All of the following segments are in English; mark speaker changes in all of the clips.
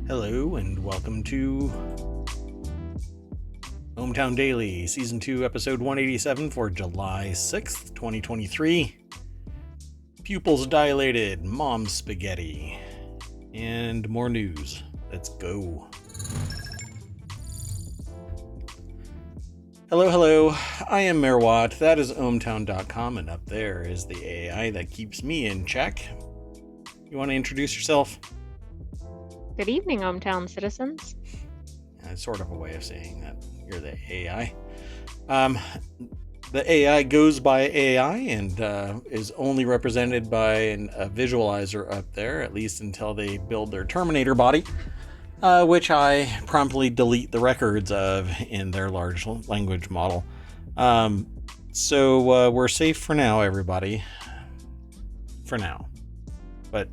Speaker 1: Hello and welcome to ohmTown Daily, Season 2, Episode 187 for July 6th, 2023. Pupils Dilated, Mom's Spaghetti, and more news. Let's go. Hello, I am Merwat, that is ohmTown.com, and up there is the AI that keeps me in check. You want to introduce yourself?
Speaker 2: Good evening, ohmTown citizens.
Speaker 1: It's sort of a way of saying that you're the AI. The AI goes by AI and is only represented by a visualizer up there, at least until they build their Terminator body, which I promptly delete the records of in their large language model. So we're safe for now, everybody. For now. But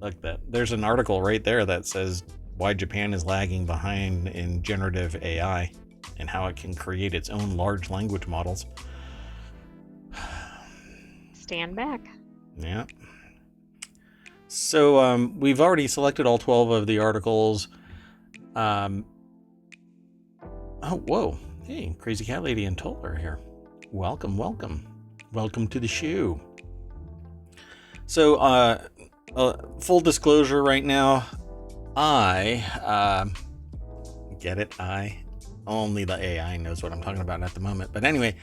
Speaker 1: look, there's an article right there that says why Japan is lagging behind in generative AI and how it can create its own large language models.
Speaker 2: Stand back.
Speaker 1: Yeah. So we've already selected all 12 of the articles. Oh, whoa. Hey, Crazy Cat Lady and Toll are here. Welcome to the show. So, full disclosure right now, only the AI knows what I'm talking about at the moment. But anyway,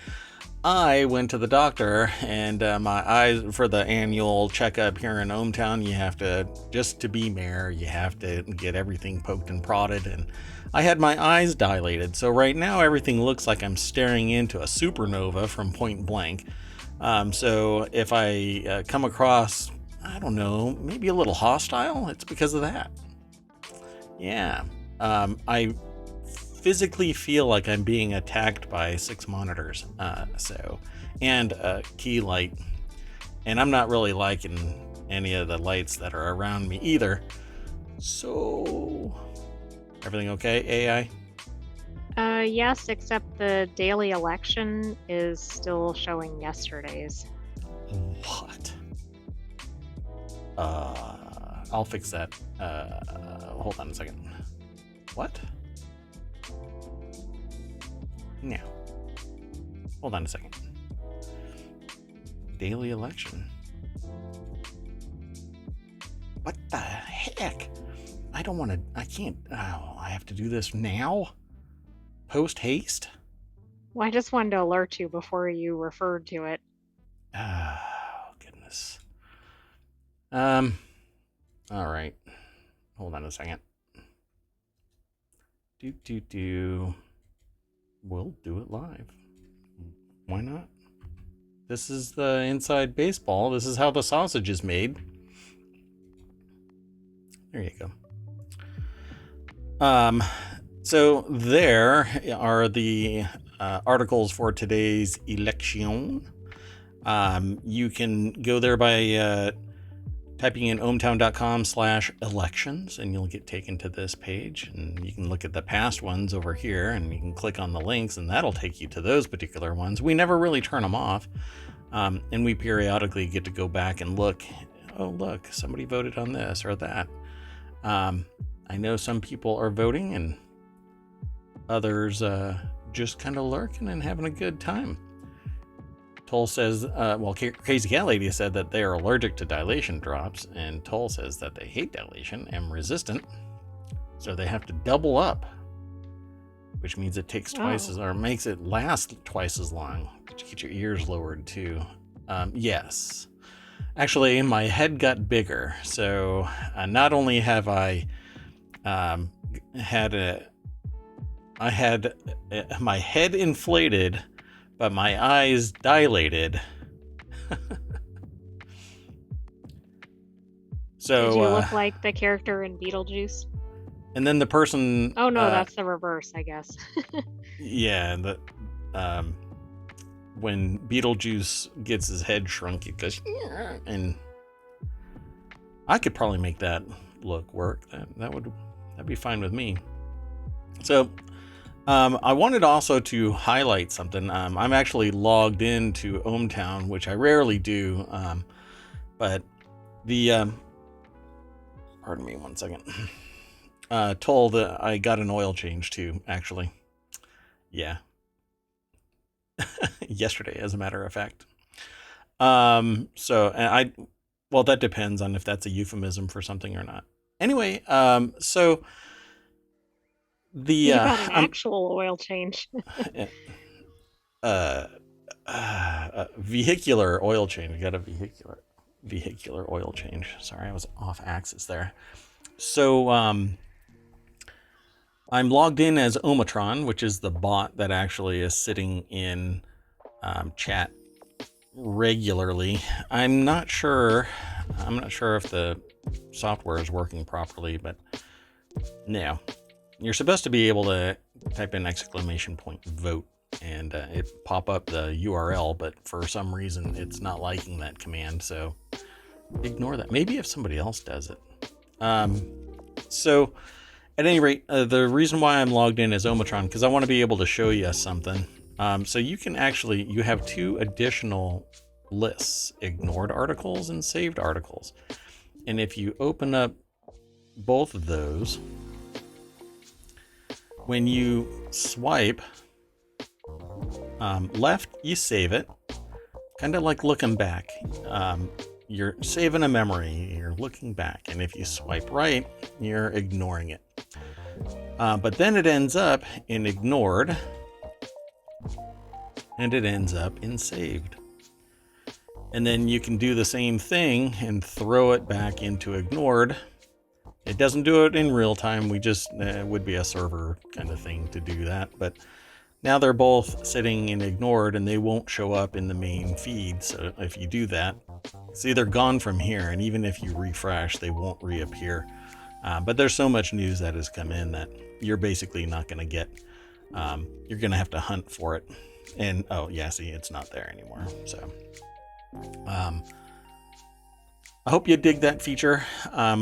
Speaker 1: I went to the doctor and my eyes, for the annual checkup here in ohmTown, you have to, just to be mayor, you have to get everything poked and prodded. And I had my eyes dilated. So right now everything looks like I'm staring into a supernova from point blank. So if I come across, I don't know, maybe a little hostile, it's because of that. Yeah. I physically feel like I'm being attacked by 6 monitors. And a key light. And I'm not really liking any of the lights that are around me either. So, everything okay, AI?
Speaker 2: Yes, except the daily election is still showing yesterday's.
Speaker 1: What? I'll fix that. Hold on a second. What? No. Hold on a second. Daily election. What the heck? I don't want to. I can't. Oh, I have to do this now? Post haste?
Speaker 2: Well, I just wanted to alert you before you referred to it.
Speaker 1: Oh, goodness. All right. Hold on a second. We'll do it live. Why not? This is the inside baseball. This is how the sausage is made. There you go. So there are the articles for today's election. You can go there by typing in ohmtown.com/elections and you'll get taken to this page, and you can look at the past ones over here and you can click on the links and that'll take you to those particular ones. We never really turn them off, and we periodically get to go back and look. Oh, look, somebody voted on this or that. I know some people are voting and others just kind of lurking and having a good time. Toll says, Crazy Cat Lady said that they are allergic to dilation drops, and Toll says that they hate dilation and resistant, so they have to double up, which means it takes twice or makes it last twice as long. But you get your ears lowered too. Yes. Actually, my head got bigger, so not only have I had my head inflated, but my eyes dilated. So
Speaker 2: did you look like the character in Beetlejuice?
Speaker 1: And then the person.
Speaker 2: Oh no, that's the reverse, I guess.
Speaker 1: Yeah, when Beetlejuice gets his head shrunk, it goes, and I could probably make that look work. That'd be fine with me. So. I wanted also to highlight something. I'm actually logged into ohmTown, which I rarely do, but the pardon me one second. told that I got an oil change too, actually. Yeah. Yesterday, as a matter of fact. Well, that depends on if that's a euphemism for something or not. Anyway, so
Speaker 2: You got an actual oil change.
Speaker 1: Vehicular oil change. You got a vehicular oil change. Sorry, I was off axis there. So I'm logged in as ohmTown, which is the bot that actually is sitting in chat regularly. I'm not sure if the software is working properly, but no. You're supposed to be able to type in ! vote and it pop up the URL, but for some reason it's not liking that command, so ignore that. Maybe if somebody else does it. So at any rate, the reason why I'm logged in as ohmTown, because I want to be able to show you something. So you have two additional lists, ignored articles and saved articles. And if you open up both of those, when you swipe left, you save it, kind of like looking back. You're saving a memory, you're looking back, and if you swipe right, you're ignoring it. But then it ends up in ignored, and it ends up in saved. And then you can do the same thing and throw it back into ignored. It doesn't do it in real time. We just, it would be a server kind of thing to do that. But now they're both sitting in ignored and they won't show up in the main feed. So if you do that, it's either gone from here, and even if you refresh, they won't reappear. But there's so much news that has come in that you're basically not going to get, you're going to have to hunt for it. And, oh yeah, see, it's not there anymore. So, I hope you dig that feature.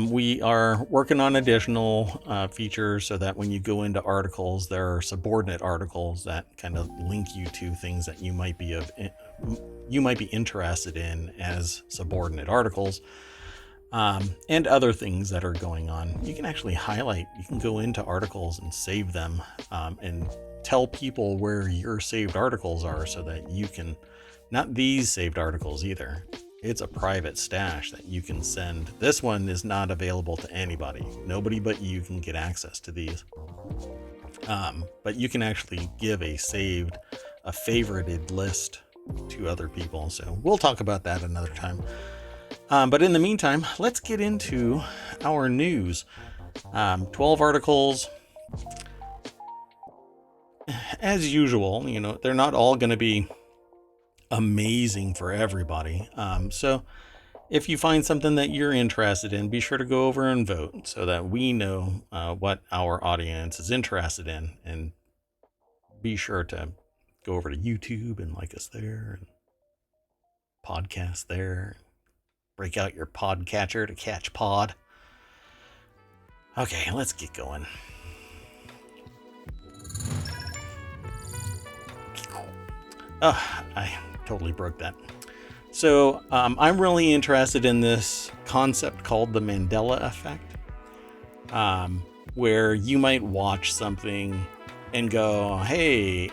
Speaker 1: We are working on additional features so that when you go into articles, there are subordinate articles that kind of link you to things that you might be interested in as subordinate articles, and other things that are going on. You can actually highlight. You can go into articles and save them, and tell people where your saved articles are, so that you can, not these saved articles either. It's a private stash that you can send. This one is not available to anybody. Nobody but you can get access to these. But you can actually give a favorited list to other people. So we'll talk about that another time. But in the meantime, let's get into our news. 12 articles. As usual, they're not all going to be amazing for everybody. So if you find something that you're interested in, be sure to go over and vote so that we know what our audience is interested in, and be sure to go over to YouTube and like us there, and podcast there. Break out your podcatcher to catch pod. Okay, let's get going. Oh, I totally broke that. So I'm really interested in this concept called the Mandela effect, where you might watch something and go, hey,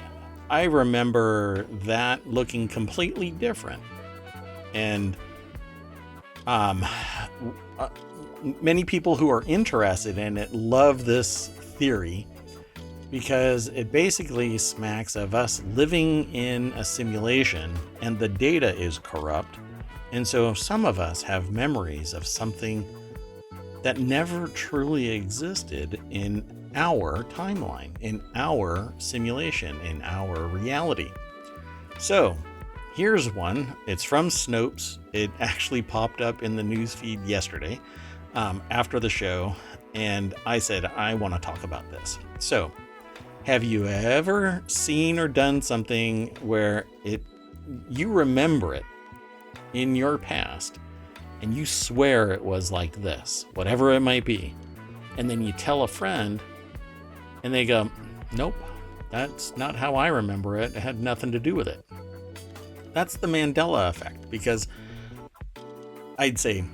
Speaker 1: I remember that looking completely different. And many people who are interested in it love this theory, because it basically smacks of us living in a simulation and the data is corrupt. And so some of us have memories of something that never truly existed in our timeline, in our simulation, in our reality. So here's one. It's from Snopes. It actually popped up in the newsfeed yesterday after the show. And I said, I want to talk about this. So, have you ever seen or done something where you remember it in your past and you swear it was like this, whatever it might be, and then you tell a friend and they go, nope, that's not how I remember it. It had nothing to do with it. That's the Mandela effect, because I'd say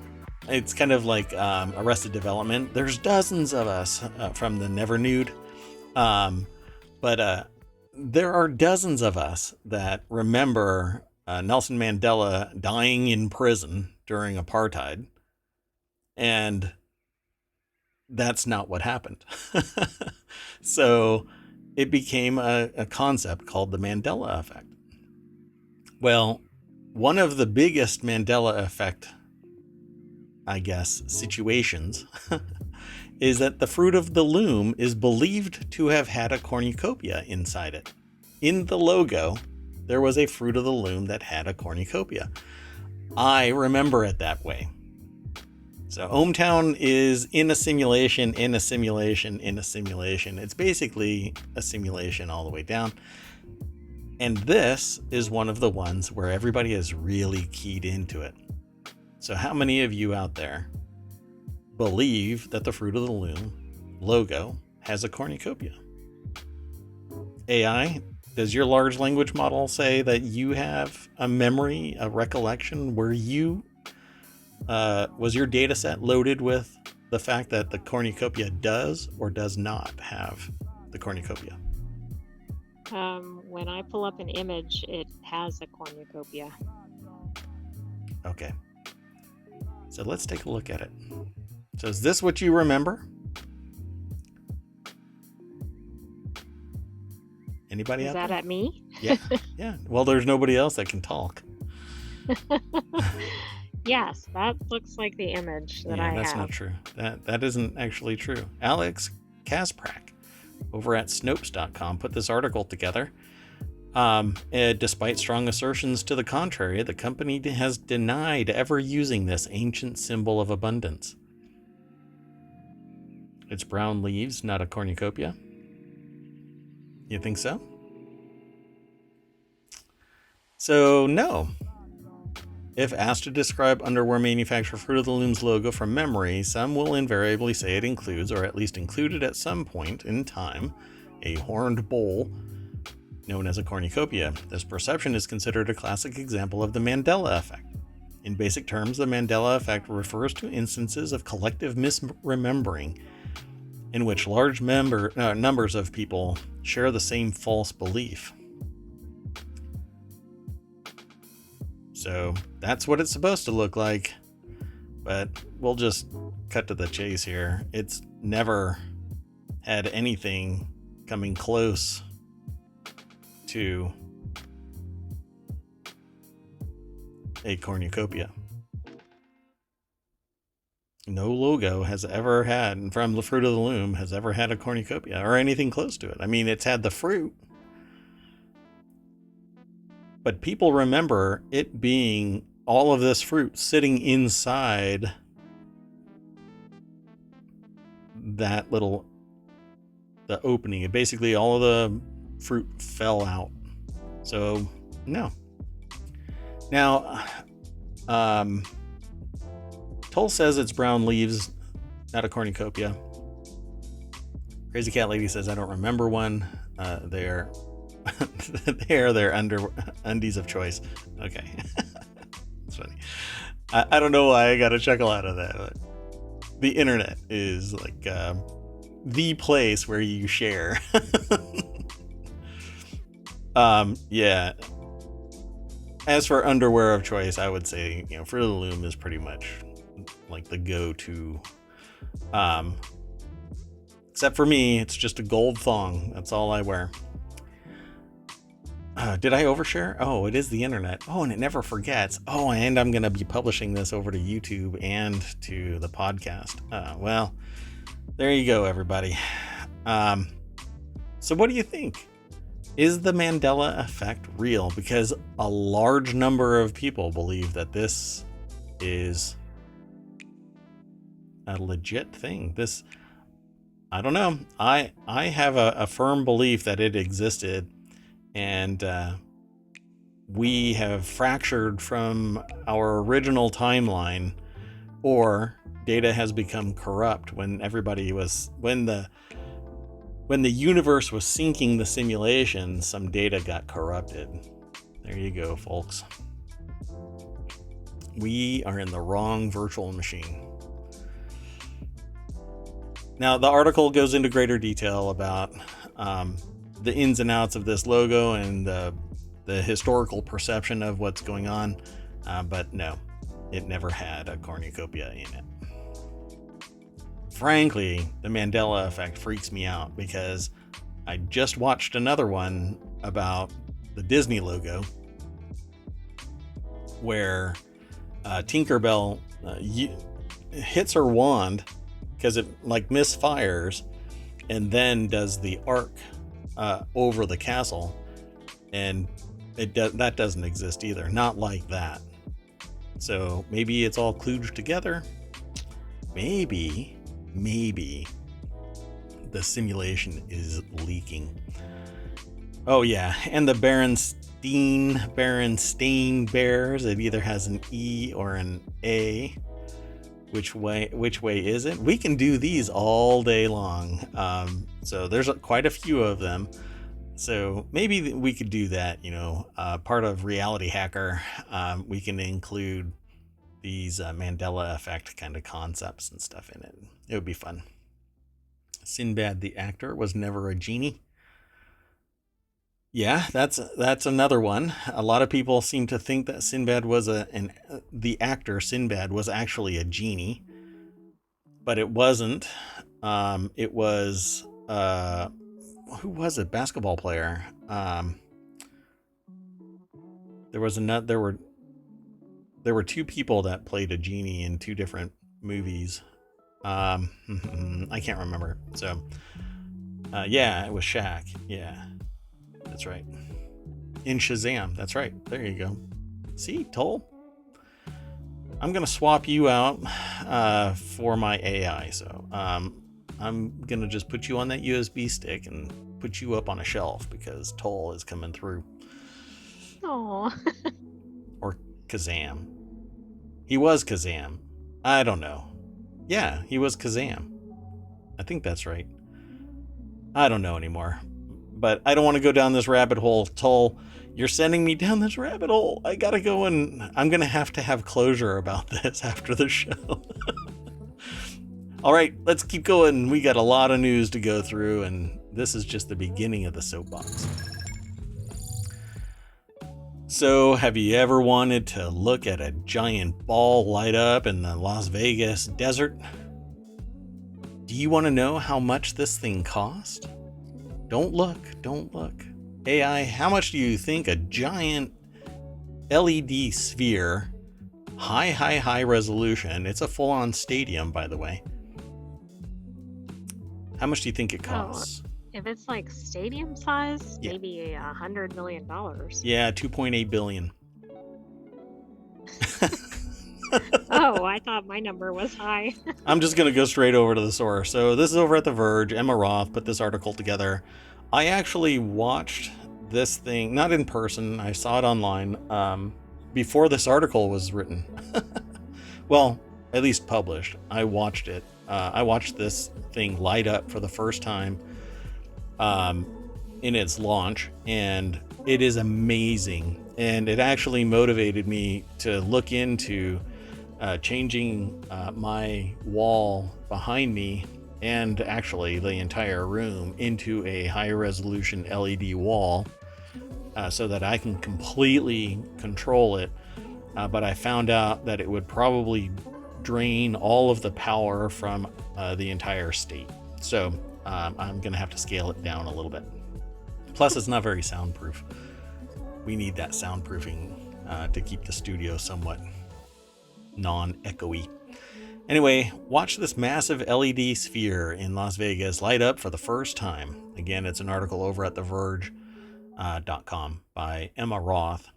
Speaker 1: It's kind of like Arrested Development. There's dozens of us from the Never Nude. But there are dozens of us that remember Nelson Mandela dying in prison during apartheid. And that's not what happened. So it became a concept called the Mandela effect. Well, one of the biggest Mandela effect, I guess, situations is that the fruit of the loom is believed to have had a cornucopia inside it. In the logo, there was a fruit of the loom that had a cornucopia. I remember it that way. So ohmTown is in a simulation, in a simulation, in a simulation. It's basically a simulation all the way down. And this is one of the ones where everybody is really keyed into it. So how many of you out there believe that the Fruit of the Loom logo has a cornucopia? AI, does your large language model say that you have a memory, a recollection where you was your data set loaded with the fact that the cornucopia does or does not have the cornucopia?
Speaker 2: When I pull up an image, it has a cornucopia.
Speaker 1: Okay. So let's take a look at it. So is this what you remember? Anybody
Speaker 2: Is
Speaker 1: out
Speaker 2: that
Speaker 1: there?
Speaker 2: at me?
Speaker 1: Yeah. Yeah. Well, there's nobody else that can talk.
Speaker 2: Yes, that looks like the image that I have.
Speaker 1: Yeah, that's not true. That isn't actually true. Alex Kasprak over at Snopes.com put this article together. Despite strong assertions to the contrary, the company has denied ever using this ancient symbol of abundance. It's brown leaves, not a cornucopia. You think so? So, no. If asked to describe underwear manufacturer Fruit of the Loom's logo from memory, some will invariably say it includes, or at least included at some point in time, a horned bowl known as a cornucopia. This perception is considered a classic example of the Mandela effect. In basic terms, the Mandela effect refers to instances of collective misremembering in which large numbers of people share the same false belief. So that's what it's supposed to look like, but we'll just cut to the chase here. It's never had anything coming close to a cornucopia. No logo has ever had, from the Fruit of the Loom, has ever had a cornucopia or anything close to it. I mean, it's had the fruit, but people remember it being all of this fruit sitting inside that little, the opening. And basically all of the fruit fell out. So, no. Now, Toll says it's brown leaves, not a cornucopia. Crazy Cat Lady says, I don't remember one. They're their undies of choice. Okay. It's funny. I don't know why I got a chuckle out of that. But the internet is like the place where you share. Yeah. As for underwear of choice, I would say, Fruit of the Loom is pretty much like the go-to. Except for me, it's just a gold thong. That's all I wear. Did I overshare? Oh, it is the internet. Oh, and it never forgets. Oh, and I'm going to be publishing this over to YouTube and to the podcast. Well, there you go, everybody. So what do you think? Is the Mandela effect real? Because a large number of people believe that this is a legit thing. This, I don't know. I have a firm belief that it existed, and we have fractured from our original timeline, or data has become corrupt when the universe was syncing the simulation, some data got corrupted. There you go, folks. We are in the wrong virtual machine. Now, the article goes into greater detail about the ins and outs of this logo and the historical perception of what's going on. But no, it never had a cornucopia in it. Frankly, the Mandela effect freaks me out because I just watched another one about the Disney logo where Tinkerbell hits her wand because it like misfires and then does the arc over the castle, and that doesn't exist either, not like that. So maybe it's all kludged together. Maybe the simulation is leaking. Oh yeah, and the Berenstain Bears, it either has an E or an A. Which way is it? We can do these all day long. So there's quite a few of them. So maybe we could do that, part of Reality Hacker. We can include these Mandela effect kind of concepts and stuff in it. It would be fun. Sinbad the actor was never a genie. Yeah, that's another one. A lot of people seem to think that Sinbad was the actor Sinbad was actually a genie, but it wasn't. It was who was it? Basketball player. There were two people that played a genie in two different movies. I can't remember. So, yeah, it was Shaq. Yeah. That's right. In Shazam. That's right. There you go. See, Toll? I'm going to swap you out for my AI. So I'm going to just put you on that USB stick and put you up on a shelf because Toll is coming through.
Speaker 2: Oh.
Speaker 1: Or Kazam. He was Kazam. I don't know. Yeah, he was Kazam. I think that's right. I don't know anymore. But I don't want to go down this rabbit hole. Toll, you're sending me down this rabbit hole. I gotta go, and I'm gonna have to have closure about this after the show. All right, let's keep going. We got a lot of news to go through, and this is just the beginning of the soapbox. So, have you ever wanted to look at a giant ball light up in the Las Vegas desert? Do you want to know how much this thing cost? Don't look. AI, how much do you think a giant LED sphere, high resolution, it's a full-on stadium, by the way. How much do you think it costs?
Speaker 2: If it's like stadium size, maybe $100 million.
Speaker 1: Yeah, 2.8 billion.
Speaker 2: Oh, I thought my number was high.
Speaker 1: I'm just going to go straight over to the source. So this is over at The Verge. Emma Roth put this article together. I actually watched this thing, not in person. I saw it online before this article was written. Well, at least published. I watched it. I watched this thing light up for the first time in its launch, and it is amazing. And it actually motivated me to look into changing my wall behind me and actually the entire room into a high resolution LED wall so that I can completely control it. But I found out that it would probably drain all of the power from the entire state. So I'm going to have to scale it down a little bit. Plus, it's not very soundproof. We need that soundproofing to keep the studio somewhat non-echoey. Anyway, watch this massive LED sphere in Las Vegas light up for the first time. Again, it's an article over at TheVerge.com by Emma Roth.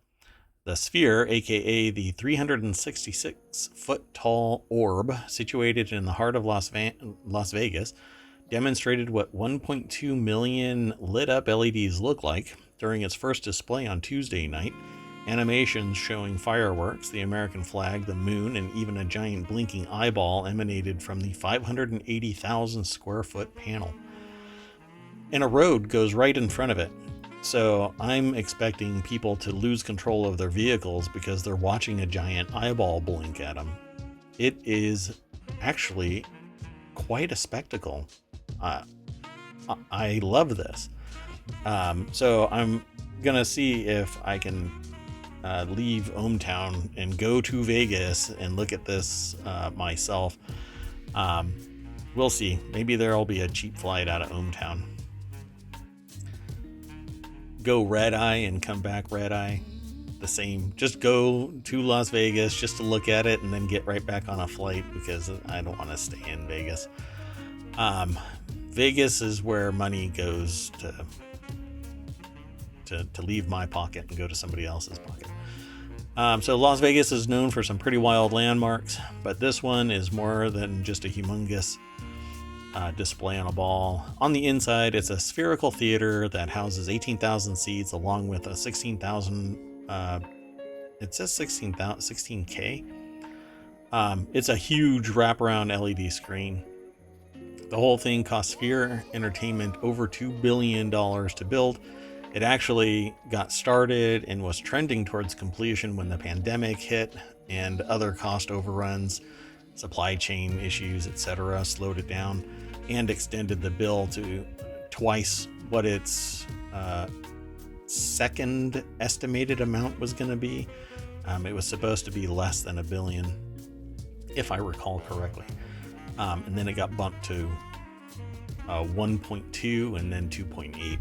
Speaker 1: The sphere, aka the 366-foot tall orb situated in the heart of Las Vegas, demonstrated what 1.2 million lit up LEDs look like during its first display on Tuesday night. Animations showing fireworks, the American flag, the moon, and even a giant blinking eyeball emanated from the 580,000 square foot panel. And a road goes right in front of it. So I'm expecting people to lose control of their vehicles because they're watching a giant eyeball blink at them. It is actually quite a spectacle. I love this. So I'm gonna see if I can leave ohmTown and go to Vegas and look at this myself. We'll see. Maybe there'll be a cheap flight out of ohmTown. Go red eye and come back red eye. The same. Just go to Las Vegas just to look at it and then get right back on a flight because I don't want to stay in Vegas. Vegas is where money goes to leave my pocket and go to somebody else's pocket. So Las Vegas is known for some pretty wild landmarks, but this one is more than just a humongous display on a ball. On the inside, it's a spherical theater that houses 18,000 seats along with a 16,000, it says 16K. It's a huge wraparound LED screen. The whole thing cost Sphere Entertainment over $2 billion to build. It actually got started and was trending towards completion when the pandemic hit and other cost overruns, supply chain issues, etc. slowed it down and extended the bill to twice what its second estimated amount was going to be. It was supposed to be less than $1 billion, if I recall correctly. And then it got bumped to 1.2 and then 2.8.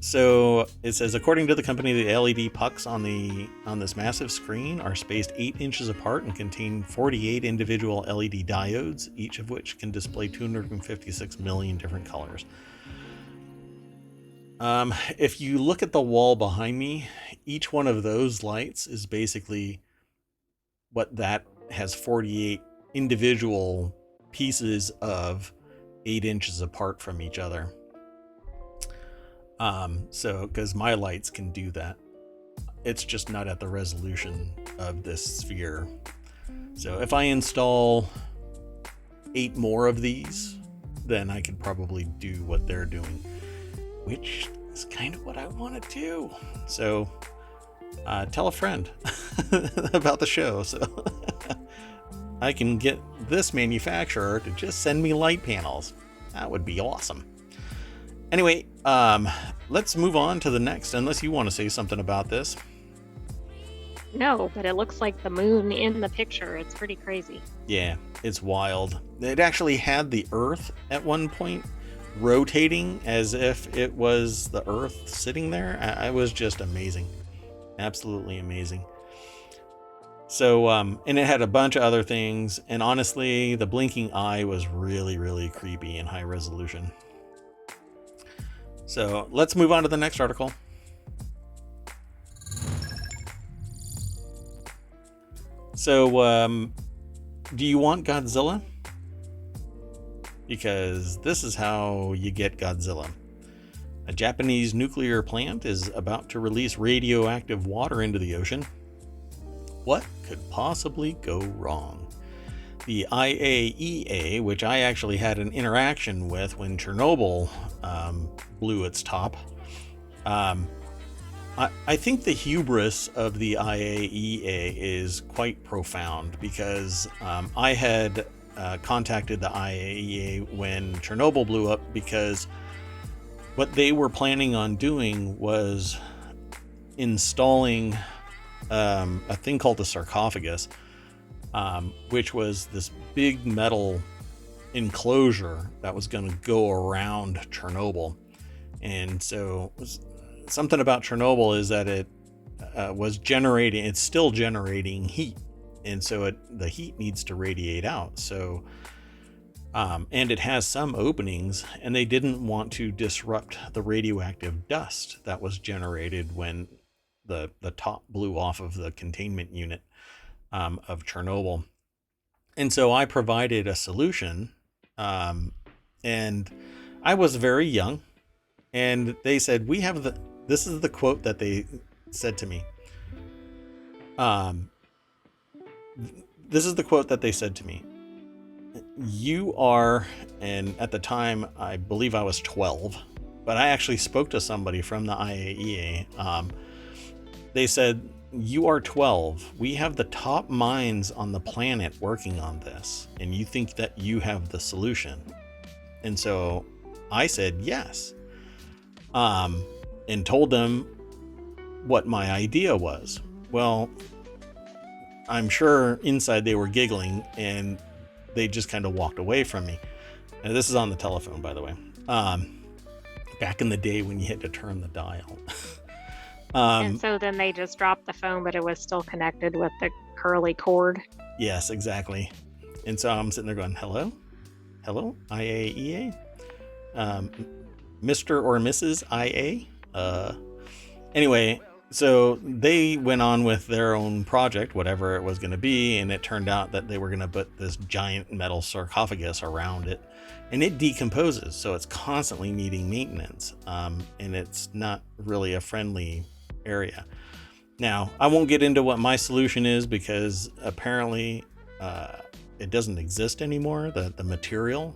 Speaker 1: So it says, according to the company, the LED pucks on this massive screen are spaced 8 inches apart and contain 48 individual LED diodes, each of which can display 256 million different colors. If you look at the wall behind me, each one of those lights is basically what that has 48 individual pieces of 8 inches apart from each other. So because my lights can do that, it's just not at the resolution of this sphere. So if I install 8 more of these, then I could probably do what they're doing, which is kind of what I want to do. So tell a friend about the show so I can get this manufacturer to just send me light panels. That would be awesome. Anyway, let's move on to the next, unless you want to say something about this.
Speaker 2: No, but it looks like the moon in the picture. It's pretty crazy.
Speaker 1: Yeah, it's wild. It actually had the Earth at one point rotating as if it was the Earth sitting there. I was just amazing. Absolutely amazing. So, and it had a bunch of other things. And honestly, the blinking eye was really, really creepy in high resolution. So let's move on to the next article. So, do you want Godzilla? Because this is how you get Godzilla. A Japanese nuclear plant is about to release radioactive water into the ocean. What could possibly go wrong? The IAEA, which I actually had an interaction with when Chernobyl blew its top. I think the hubris of the IAEA is quite profound because I had contacted the IAEA when Chernobyl blew up because what they were planning on doing was installing a thing called the sarcophagus, which was this big metal enclosure that was going to go around Chernobyl. And so something about Chernobyl is that it it's still generating heat. And so the heat needs to radiate out. So, and it has some openings, and they didn't want to disrupt the radioactive dust that was generated when the top blew off of the containment unit of Chernobyl. And so I provided a solution, and I was very young, and they said, this is the quote that they said to me. This is the quote that they said to me. You are, and at the time, I believe I was 12. but I actually spoke to somebody from the IAEA. They said, you are 12. We have the top minds on the planet working on this, and you think that you have the solution. And so I said yes, and told them what my idea was. Well, I'm sure inside they were giggling, and they just kind of walked away from me. And this is on the telephone, by the way. Back in the day when you had to turn the dial.
Speaker 2: And so then they just dropped the phone, but it was still connected with the curly cord.
Speaker 1: Yes, exactly. And so I'm sitting there going, hello? Hello? IAEA? Mr. or Mrs. IA? Anyway, so they went on with their own project, whatever it was going to be, and it turned out that they were going to put this giant metal sarcophagus around it, and it decomposes, so it's constantly needing maintenance, and it's not really a friendly area. Now, I won't get into what my solution is because apparently it doesn't exist anymore, the material,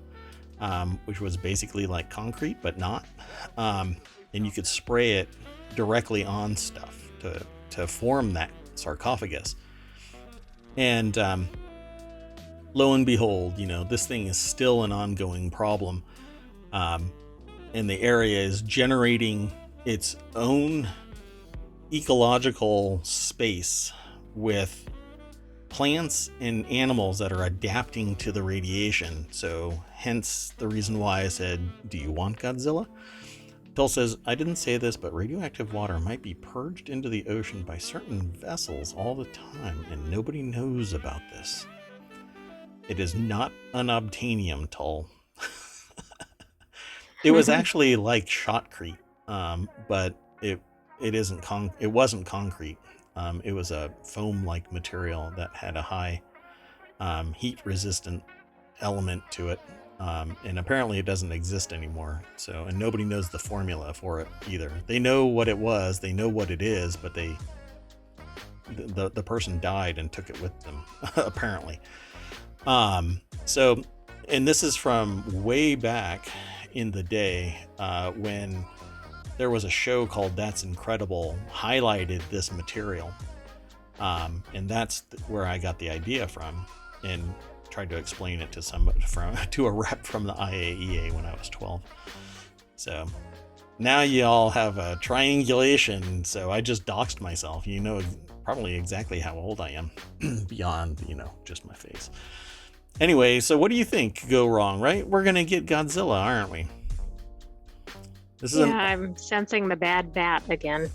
Speaker 1: which was basically like concrete, but not. And you could spray it directly on stuff to form that sarcophagus. And lo and behold, this thing is still an ongoing problem. And the area is generating its own ecological space with plants and animals that are adapting to the radiation. So hence the reason why I said, do you want Godzilla? Phil says, I didn't say this, but radioactive water might be purged into the ocean by certain vessels all the time, and nobody knows about this. It is not unobtainium, Tull. It was actually like shotcrete, but it wasn't concrete. It was a foam-like material that had a high heat-resistant element to it, and apparently it doesn't exist anymore. So, and nobody knows the formula for it either. They know what it was, they know what it is, but the person died and took it with them, apparently. So, and this is from way back in the day when there was a show called That's Incredible, highlighted this material. And that's where I got the idea from, and tried to explain it to a rep from the IAEA when I was 12. So now you all have a triangulation. So I just doxed myself. You know probably exactly how old I am beyond, just my face. Anyway, so what do you think go wrong, right? We're going to get Godzilla, aren't we?
Speaker 2: I'm sensing the bad bat again.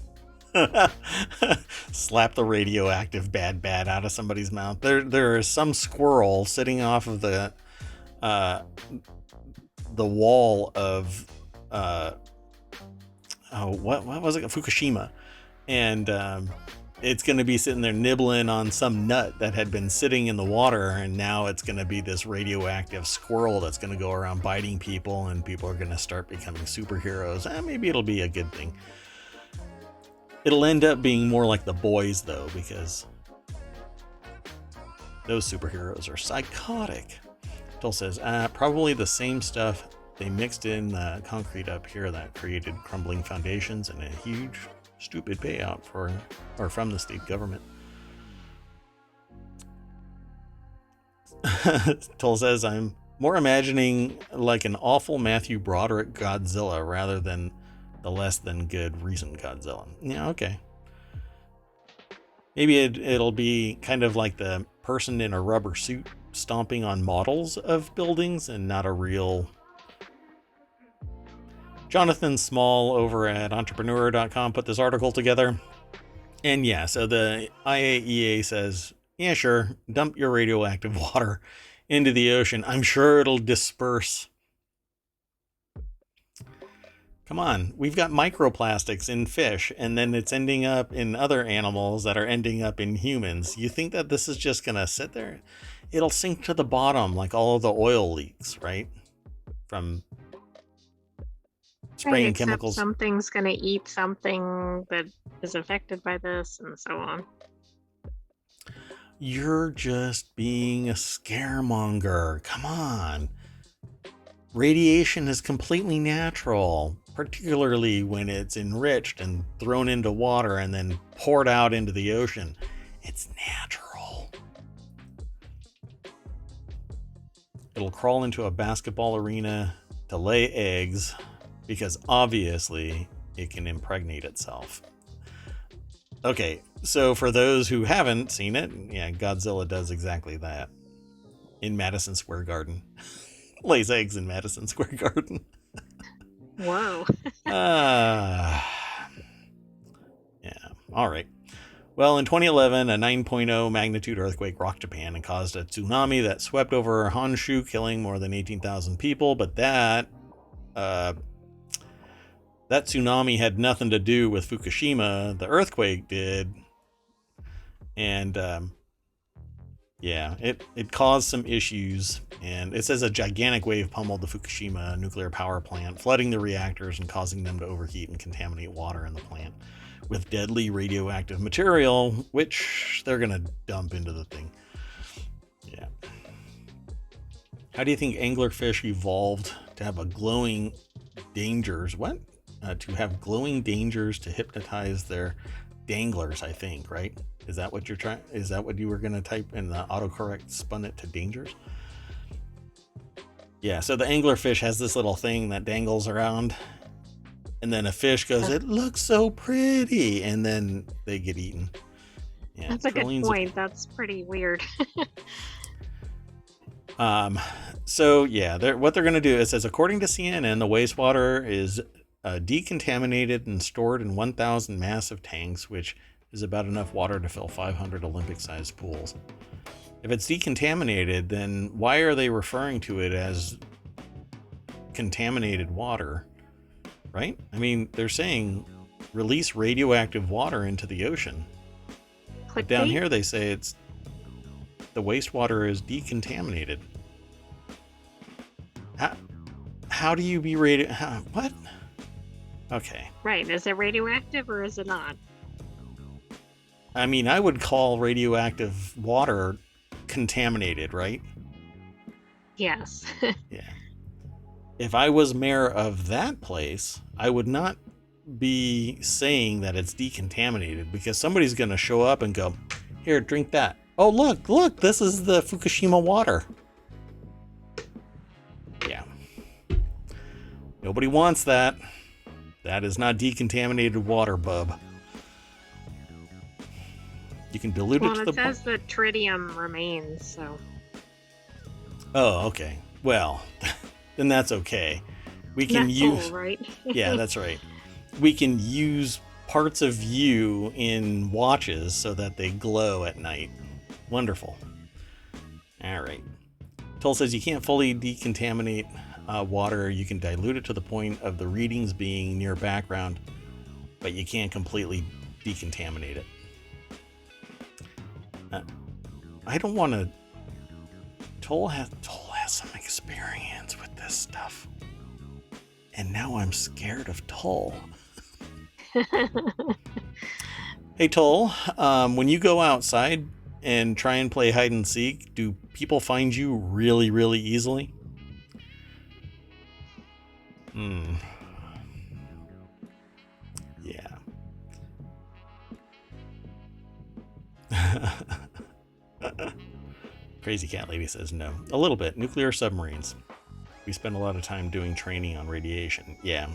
Speaker 1: Slap the radioactive bad bat out of somebody's mouth. There is some squirrel sitting off of the wall of what was it? Fukushima, and it's going to be sitting there nibbling on some nut that had been sitting in the water, and now it's going to be this radioactive squirrel that's going to go around biting people, and people are going to start becoming superheroes. Maybe it'll be a good thing. It'll end up being more like The Boys, though, because those superheroes are psychotic. Phil says, probably the same stuff they mixed in the concrete up here that created crumbling foundations and a huge, stupid payout from the state government. Toll says, I'm more imagining like an awful Matthew Broderick Godzilla rather than the less than good recent Godzilla. Yeah, okay. Maybe it'll be kind of like the person in a rubber suit stomping on models of buildings and not a real... Jonathan Small over at entrepreneur.com put this article together. And yeah, so the IAEA says, yeah, sure, dump your radioactive water into the ocean. I'm sure it'll disperse. Come on, we've got microplastics in fish, and then it's ending up in other animals that are ending up in humans. You think that this is just going to sit there? It'll sink to the bottom like all of the oil leaks, right? From spraying chemicals.
Speaker 2: Something's going to eat something that is affected by this, and so on.
Speaker 1: You're just being a scaremonger. Come on. Radiation is completely natural. particularly when it's enriched and thrown into water and then poured out into the ocean. It's natural. It'll crawl into a basketball arena to lay eggs because obviously it can impregnate itself. Okay, so for those who haven't seen it, yeah, Godzilla does exactly that in Madison Square Garden. Lays eggs in Madison Square Garden.
Speaker 2: Whoa.
Speaker 1: Yeah, all right. Well, in 2011, a 9.0 magnitude earthquake rocked Japan and caused a tsunami that swept over Honshu, killing more than 18,000 people. But that tsunami had nothing to do with Fukushima. The earthquake did. And it caused some issues. And it says a gigantic wave pummeled the Fukushima nuclear power plant, flooding the reactors and causing them to overheat and contaminate water in the plant with deadly radioactive material, which they're going to dump into the thing. Yeah. How do you think anglerfish evolved to have a glowing dangers? What? To have glowing dangers to hypnotize their danglers, I think, right? Is that what you're trying? Is that what you were going to type and the autocorrect spun it to dangers? Yeah, so the anglerfish has this little thing that dangles around. And then a fish goes, it looks so pretty. And then they get eaten. Yeah,
Speaker 2: that's a good point. That's pretty weird.
Speaker 1: So, yeah, what they're going to do, it says, according to CNN, the wastewater is decontaminated and stored in 1,000 massive tanks, which is about enough water to fill 500 Olympic-sized pools. If it's decontaminated, then why are they referring to it as contaminated water? Right? I mean, they're saying release radioactive water into the ocean. But down here they say it's the wastewater is decontaminated. How do you be what? Okay.
Speaker 2: Right. Is it radioactive or is it not?
Speaker 1: I mean, I would call radioactive water contaminated, right?
Speaker 2: Yes.
Speaker 1: Yeah. If I was mayor of that place, I would not be saying that it's decontaminated because somebody's going to show up and go, here, drink that. Oh, look, this is the Fukushima water. Yeah. Nobody wants that. That is not decontaminated water, bub. You can dilute it to the point.
Speaker 2: Well, it says the tritium remains, so.
Speaker 1: Oh, okay. Well, then that's okay. We can use.
Speaker 2: Full, right?
Speaker 1: Yeah, that's right. We can use parts of you in watches so that they glow at night. Wonderful. All right. Toll says you can't fully decontaminate water. You can dilute it to the point of the readings being near background, but you can't completely decontaminate it. I don't want to. Toll has some experience with this stuff, and now I'm scared of Toll. Hey Toll, when you go outside and try and play hide and seek, do people find you really, really easily? Yeah. Crazy Cat Lady says no. A little bit. Nuclear submarines. We spend a lot of time doing training on radiation. Yeah.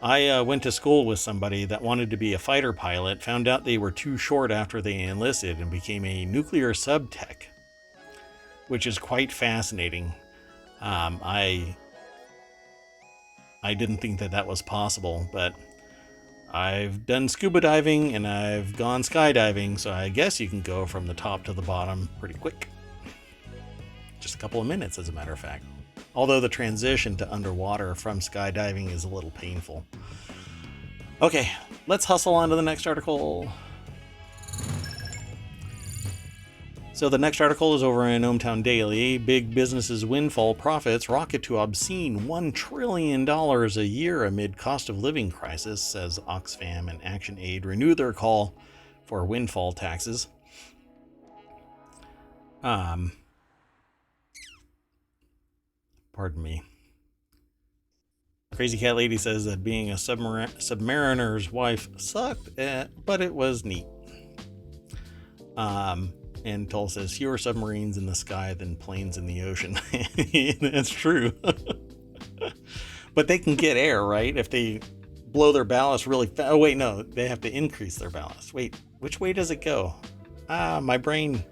Speaker 1: I went to school with somebody that wanted to be a fighter pilot, found out they were too short after they enlisted, and became a nuclear sub-tech, which is quite fascinating. I didn't think that was possible, but I've done scuba diving and I've gone skydiving, so I guess you can go from the top to the bottom pretty quick. Just a couple of minutes, as a matter of fact. Although the transition to underwater from skydiving is a little painful. Okay, let's hustle on to the next article. So the next article is over in ohmTown Daily. Big businesses' windfall profits rocket to obscene $1 trillion a year amid cost of living crisis, says Oxfam and ActionAid renew their call for windfall taxes. Pardon me. Crazy Cat Lady says that being a submariner's wife sucked, but it was neat. And Tull says fewer submarines in the sky than planes in the ocean. That's true. But they can get air, right? If they blow their ballast really fast. Oh, wait, no. They have to increase their ballast. Wait, which way does it go? My brain.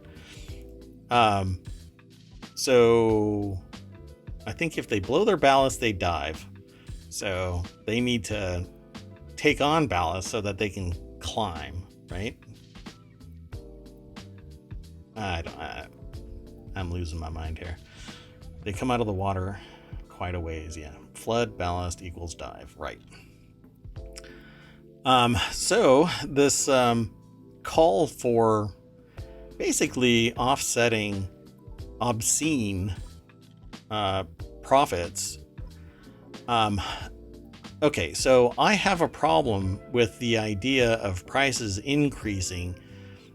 Speaker 1: So I think if they blow their ballast, they dive. So they need to take on ballast so that they can climb, right? I'm losing my mind here. They come out of the water quite a ways, yeah. Flood, ballast equals dive, right. So this call for basically offsetting obscene profits. Okay, so I have a problem with the idea of prices increasing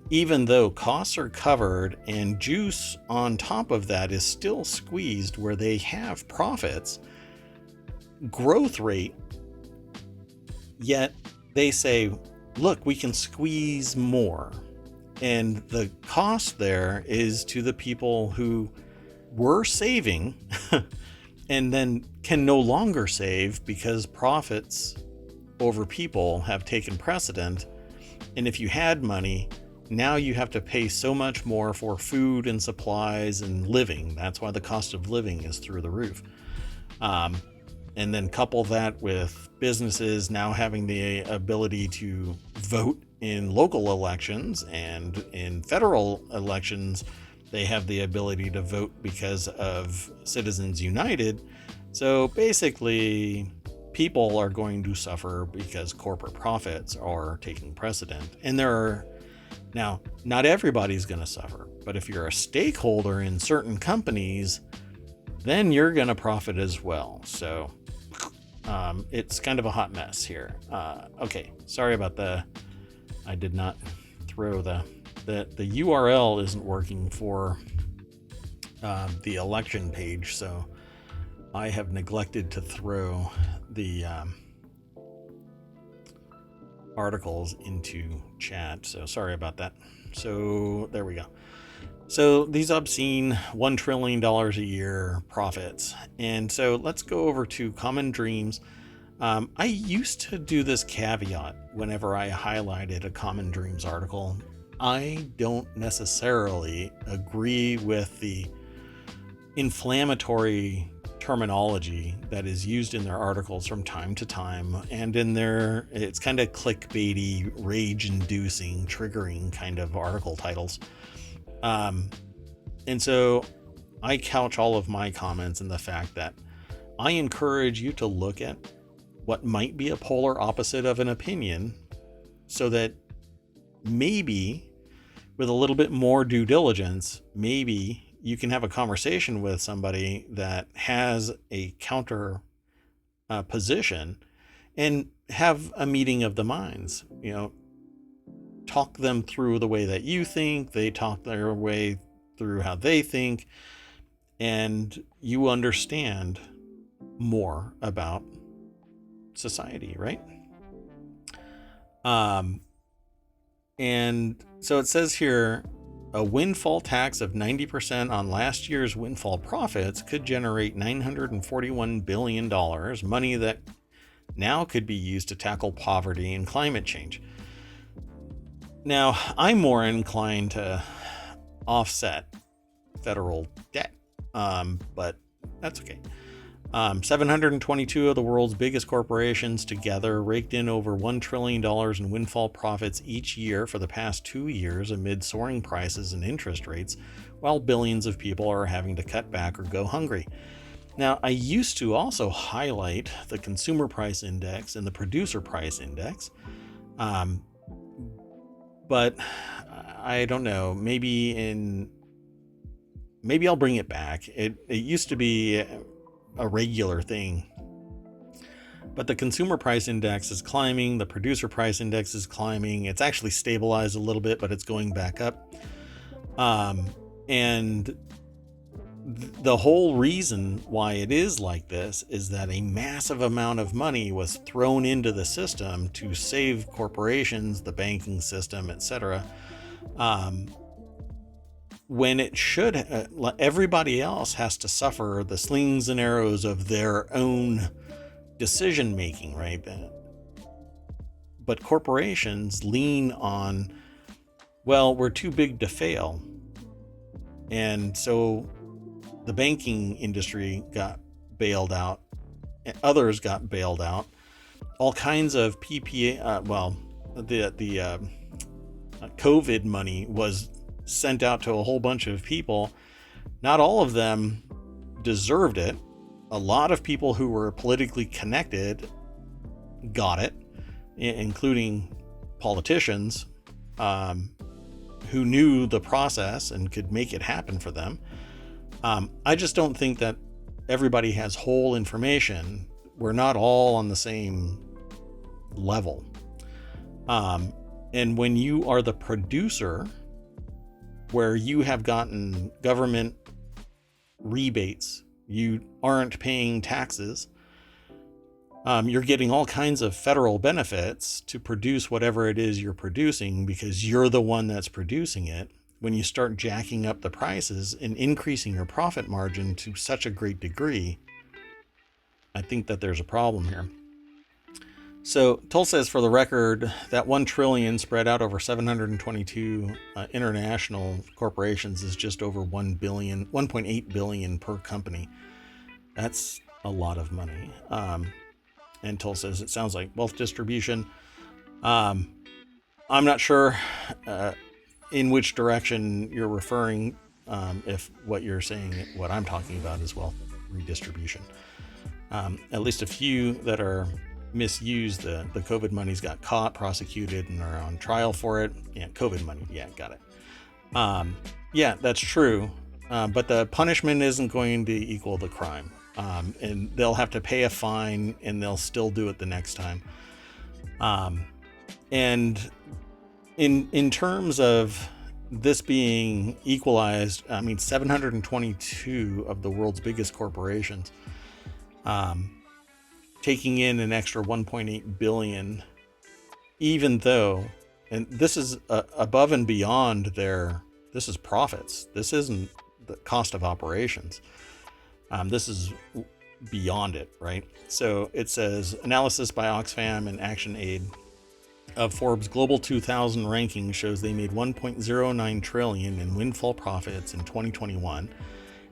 Speaker 1: even though costs are covered and juice on top of that is still squeezed where they have profits, growth rate, yet they say, look, we can squeeze more. And the cost there is to the people who were saving and then can no longer save because profits over people have taken precedent. And if you had money, now you have to pay so much more for food and supplies and living. That's why the cost of living is through the roof. And then couple that with businesses now having the ability to vote in local elections, and in federal elections, they have the ability to vote because of Citizens United. So basically, people are going to suffer because corporate profits are taking precedent. And now, not everybody's going to suffer, but if you're a stakeholder in certain companies, then you're going to profit as well. So it's kind of a hot mess here. Okay, sorry about I did not throw the URL isn't working for the election page, so I have neglected to throw the articles into chat, so sorry about that. So there we go. So these obscene $1 trillion a year profits. And so let's go over to Common Dreams. I used to do this caveat whenever I highlighted a Common Dreams article. I don't necessarily agree with the inflammatory terminology that is used in their articles from time to time, and it's kind of clickbaity, rage-inducing, triggering kind of article titles. And so I couch all of my comments in the fact that I encourage you to look at what might be a polar opposite of an opinion, so that maybe with a little bit more due diligence, maybe you can have a conversation with somebody that has a counter position and have a meeting of the minds. Talk them through the way that you think, they talk their way through how they think, and you understand more about society, right? And so it says here, a windfall tax of 90% on last year's windfall profits could generate $941 billion, money that now could be used to tackle poverty and climate change. Now, I'm more inclined to offset federal debt, but that's okay. 722 of the world's biggest corporations together raked in over $1 trillion in windfall profits each year for the past 2 years amid soaring prices and interest rates, while billions of people are having to cut back or go hungry. Now, I used to also highlight the consumer price index and the producer price index, but I don't know, maybe I'll bring it back. It used to be a regular thing, but the consumer price index is climbing, the producer price index is climbing. It's actually stabilized a little bit, but it's going back up. And the whole reason why it is like this is that a massive amount of money was thrown into the system to save corporations, the banking system, etc. When it should, everybody else has to suffer the slings and arrows of their own decision making, right? But corporations lean on, well, we're too big to fail. And so the banking industry got bailed out, and others got bailed out. All kinds of PPA, the COVID money was sent out to a whole bunch of people. Not all of them deserved it. A lot of people who were politically connected got it, including politicians who knew the process and could make it happen for them. I just don't think that everybody has whole information. We're not all on the same level. And when you are the producer, where you have gotten government rebates, you aren't paying taxes, you're getting all kinds of federal benefits to produce whatever it is you're producing because you're the one that's producing it. When you start jacking up the prices and increasing your profit margin to such a great degree, I think that there's a problem here. So Toll says, for the record, that 1 trillion spread out over 722 international corporations is just over 1.8 billion per company. That's a lot of money. And Toll says, it sounds like wealth distribution. I'm not sure in which direction you're referring, if what you're saying, what I'm talking about is wealth redistribution. At least a few that are misused, the COVID money's got caught, prosecuted, and are on trial for it. Yeah, COVID money. Yeah, got it. Yeah, that's true. But the punishment isn't going to equal the crime. And they'll have to pay a fine and they'll still do it the next time. And in terms of this being equalized, I mean, 722 of the world's biggest corporations, taking in an extra 1.8 billion, even though, and this is above and beyond this is profits. This isn't the cost of operations. This is beyond it, right? So it says, analysis by Oxfam and ActionAid of Forbes Global 2000 ranking shows they made 1.09 trillion in windfall profits in 2021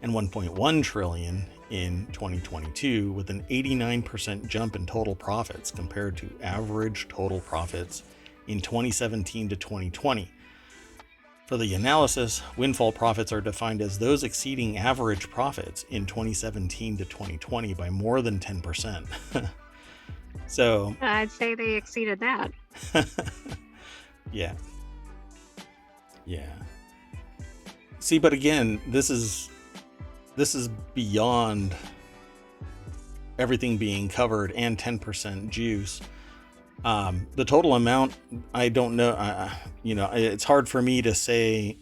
Speaker 1: and 1.1 trillion in 2022, with an 89% jump in total profits compared to average total profits in 2017 to 2020. For the analysis, windfall profits are defined as those exceeding average profits in 2017 to 2020 by more than 10%. So
Speaker 2: I'd say they exceeded that.
Speaker 1: Yeah. See, but again, this is beyond everything being covered and 10% juice. The total amount, I don't know. It's hard for me to say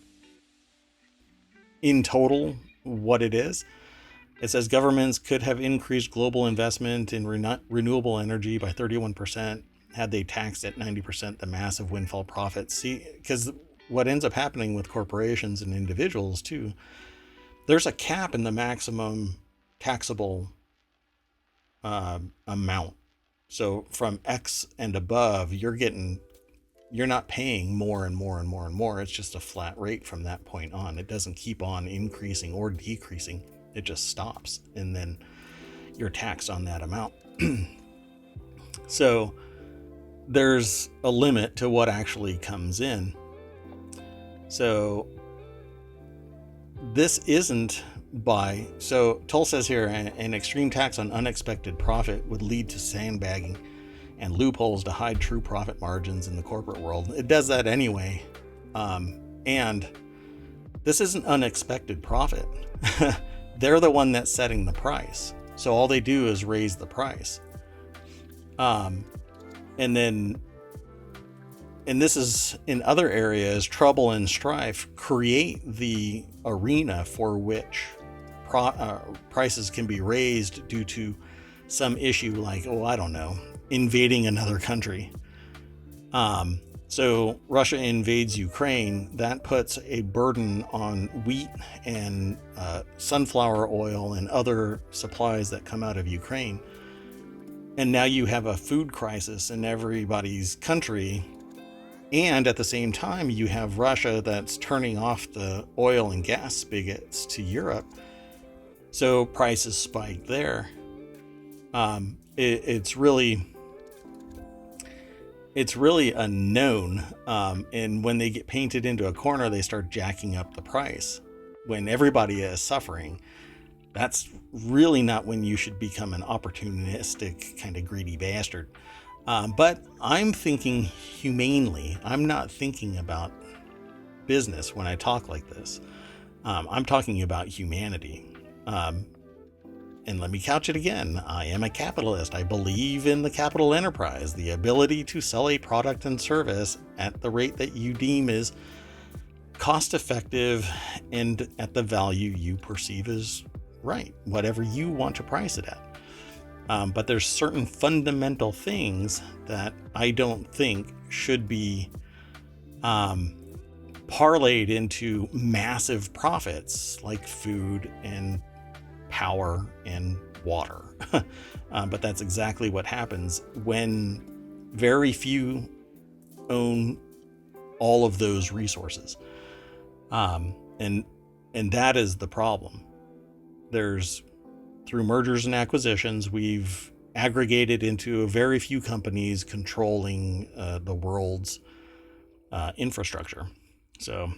Speaker 1: in total what it is. It says governments could have increased global investment in renewable energy by 31% had they taxed at 90% the massive windfall profits. See, because what ends up happening with corporations and individuals too, there's a cap in the maximum taxable amount. So from X and above, you're not paying more and more and more and more. It's just a flat rate from that point on. It doesn't keep on increasing or decreasing. It just stops, and then you're taxed on that amount. So there's a limit to what actually comes in. So this isn't so Toll says here, an extreme tax on unexpected profit would lead to sandbagging and loopholes to hide true profit margins in the corporate world. It does that anyway. And this isn't unexpected profit. They're the one that's setting the price. So all they do is raise the price. And this is in other areas, trouble and strife create the arena for which prices can be raised due to some issue like, I don't know, invading another country. So Russia invades Ukraine. That puts a burden on wheat and sunflower oil and other supplies that come out of Ukraine. And now you have a food crisis in everybody's country. And at the same time, you have Russia that's turning off the oil and gas spigots to Europe. So prices spike there. It's really unknown. And when they get painted into a corner, they start jacking up the price. When everybody is suffering, that's really not when you should become an opportunistic kind of greedy bastard. But I'm thinking humanely. I'm not thinking about business when I talk like this. I'm talking about humanity. And let me couch it again. I am a capitalist. I believe in the capital enterprise, the ability to sell a product and service at the rate that you deem is cost effective and at the value you perceive as right, whatever you want to price it at. But there's certain fundamental things that I don't think should be parlayed into massive profits like food and power and water. But that's exactly what happens when very few own all of those resources. And that is the problem. Through mergers and acquisitions, we've aggregated into very few companies controlling the world's infrastructure. So,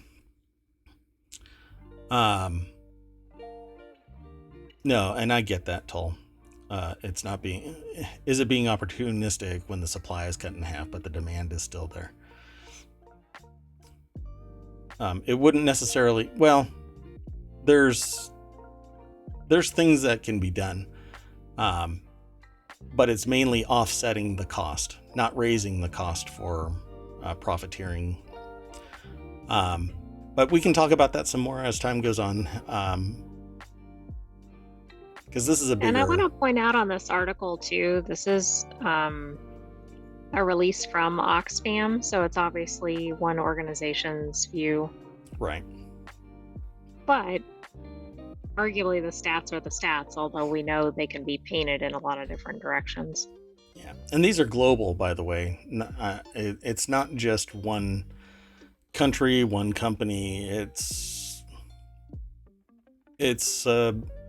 Speaker 1: no, and I get that, Tull. Is it being opportunistic when the supply is cut in half, but the demand is still there? It wouldn't necessarily, there's things that can be done, but it's mainly offsetting the cost, not raising the cost for profiteering. But we can talk about that some more as time goes on. Because this is a bigger...
Speaker 2: And I want to point out on this article too, this is a release from Oxfam, so it's obviously one organization's view.
Speaker 1: Right.
Speaker 2: But arguably the stats are the stats, although we know they can be painted in a lot of different directions.
Speaker 1: Yeah, and these are global, by the way. It's not just one country, one company. It's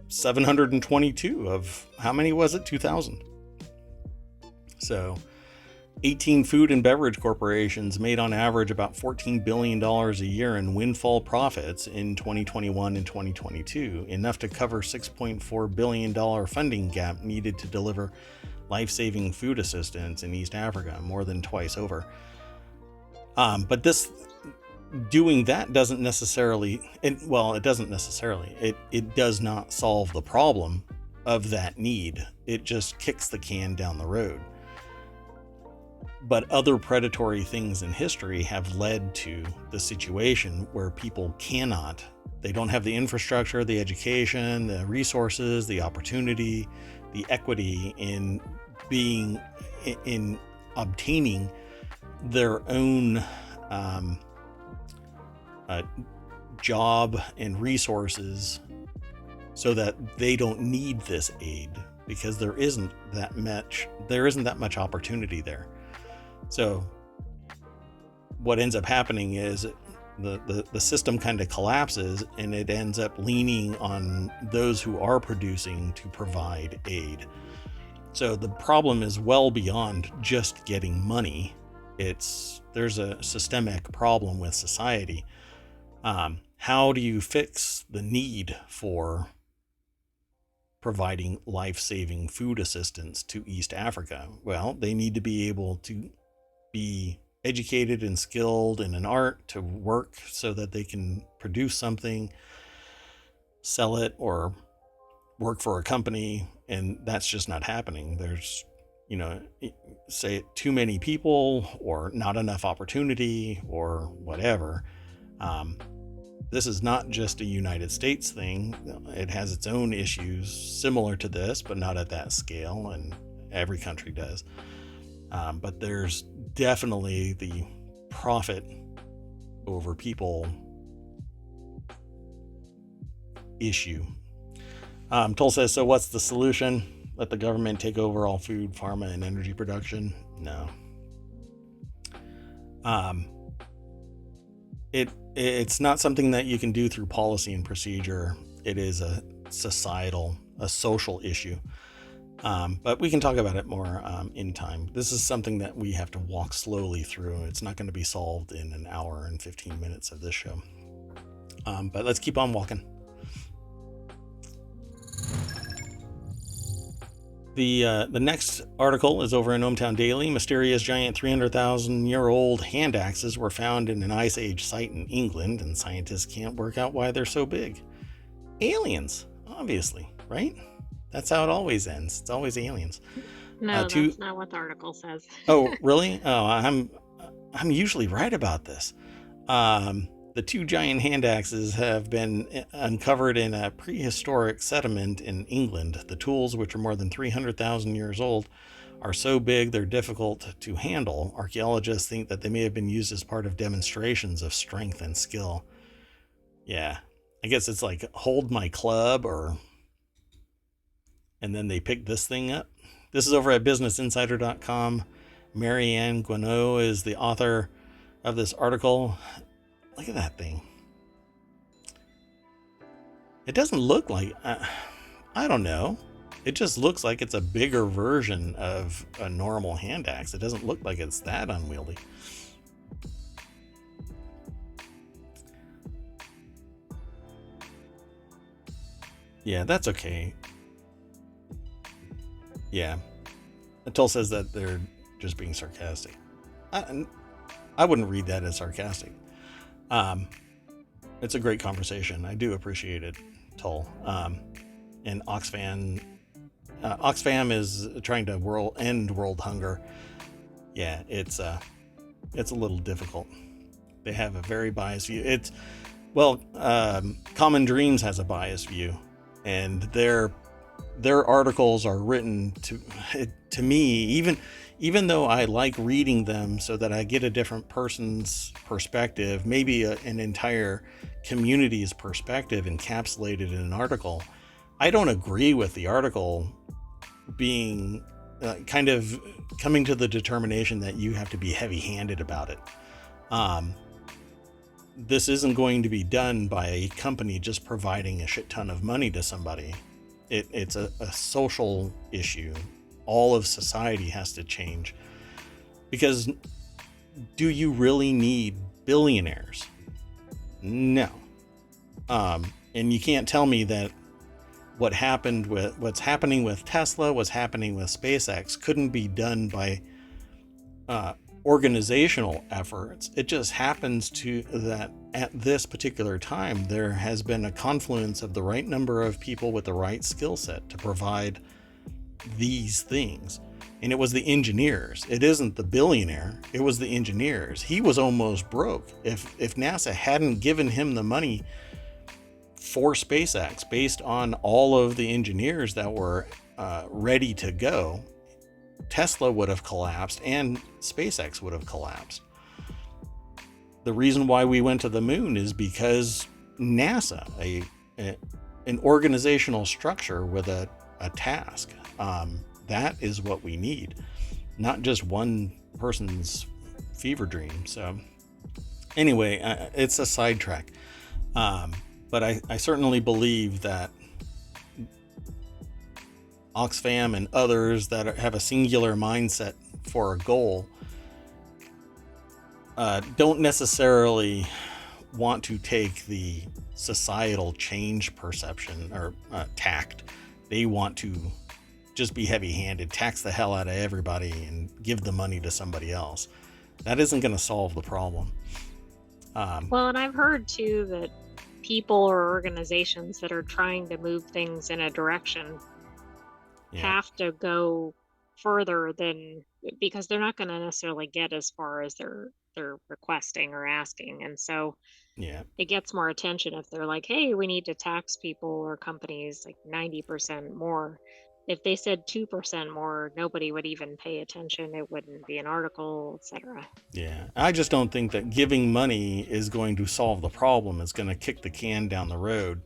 Speaker 1: 722 of, how many was it? 2,000. So 18 food and beverage corporations made on average about $14 billion a year in windfall profits in 2021 and 2022, enough to cover $6.4 billion funding gap needed to deliver life-saving food assistance in East Africa, more than twice over. But doing that doesn't necessarily, it does not solve the problem of that need. It just kicks the can down the road. But other predatory things in history have led to the situation where people they don't have the infrastructure, the education, the resources, the opportunity, the equity in obtaining their own job and resources so that they don't need this aid, because there isn't that much opportunity there. So what ends up happening is the system kind of collapses, and it ends up leaning on those who are producing to provide aid. So the problem is well beyond just getting money. There's a systemic problem with society. How do you fix the need for providing life-saving food assistance to East Africa? Well, they need to be able to be educated and skilled in an art to work so that they can produce something, sell it, or work for a company. And that's just not happening. There's, say too many people or not enough opportunity or whatever. this is not just a United States thing. It has its own issues similar to this, but not at that scale, and every country does. But there's definitely the profit over people issue. Toll says, so what's the solution? Let the government take over all food, pharma, and energy production? No. It's not something that you can do through policy and procedure. It is a societal, a social issue. But we can talk about it more in time. This is something that we have to walk slowly through. It's not going to be solved in an hour and 15 minutes of this show. But let's keep on walking. The next article is over in ohmTown Daily. Mysterious giant 300,000-year-old hand axes were found in an Ice Age site in England, and scientists can't work out why they're so big. Aliens, obviously, right? That's how it always ends. It's always aliens.
Speaker 2: No, that's not what the article says.
Speaker 1: Oh, really? Oh, I'm usually right about this. The 2 giant hand axes have been uncovered in a prehistoric settlement in England. The tools, which are more than 300,000 years old, are so big they're difficult to handle. Archaeologists think that they may have been used as part of demonstrations of strength and skill. Yeah, I guess it's like hold my club, and then they pick this thing up. This is over at businessinsider.com. Marianne Guineau is the author of this article. Look at that thing. It doesn't look like, I don't know. It just looks like it's a bigger version of a normal hand axe. It doesn't look like it's that unwieldy. Yeah, that's okay. Yeah. Atul says that they're just being sarcastic. I wouldn't read that as sarcastic. It's a great conversation. I do appreciate it, Tull. And Oxfam is trying to end world hunger. Yeah, it's a little difficult. They have a very biased view. Common Dreams has a biased view, and their articles are written to me, even though I like reading them so that I get a different person's perspective, maybe an entire community's perspective encapsulated in an article. I don't agree with the article being kind of coming to the determination that you have to be heavy-handed about it. This isn't going to be done by a company just providing a shit ton of money to somebody. It's a social issue. All of society has to change, because do you really need billionaires? No. And you can't tell me that what's happening with Tesla, what's happening with SpaceX couldn't be done by organizational efforts. It just happens to that at this particular time there has been a confluence of the right number of people with the right skill set to provide these things. And it was the engineers. It isn't the billionaire. It was the engineers. He was almost broke. If NASA hadn't given him the money for SpaceX based on all of the engineers that were ready to go, Tesla would have collapsed and SpaceX would have collapsed. The reason why we went to the moon is because NASA, an organizational structure with a task, that is what we need, not just one person's fever dream. So anyway, it's a sidetrack, but I certainly believe that Oxfam and others that have a singular mindset for a goal don't necessarily want to take the societal change perception or tact. They want to just be heavy-handed, tax the hell out of everybody and give the money to somebody else. That isn't going to solve the problem.
Speaker 2: Well, and I've heard too that people or organizations that are trying to move things in a direction have to go further than, because they're not going to necessarily get as far as they're requesting or asking. And so
Speaker 1: Yeah.
Speaker 2: it gets more attention if they're like, hey, we need to tax people or companies like 90% more. If they said 2% more, nobody would even pay attention. It wouldn't be an article, etc.
Speaker 1: Yeah. I just don't think that giving money is going to solve the problem. It's going to kick the can down the road.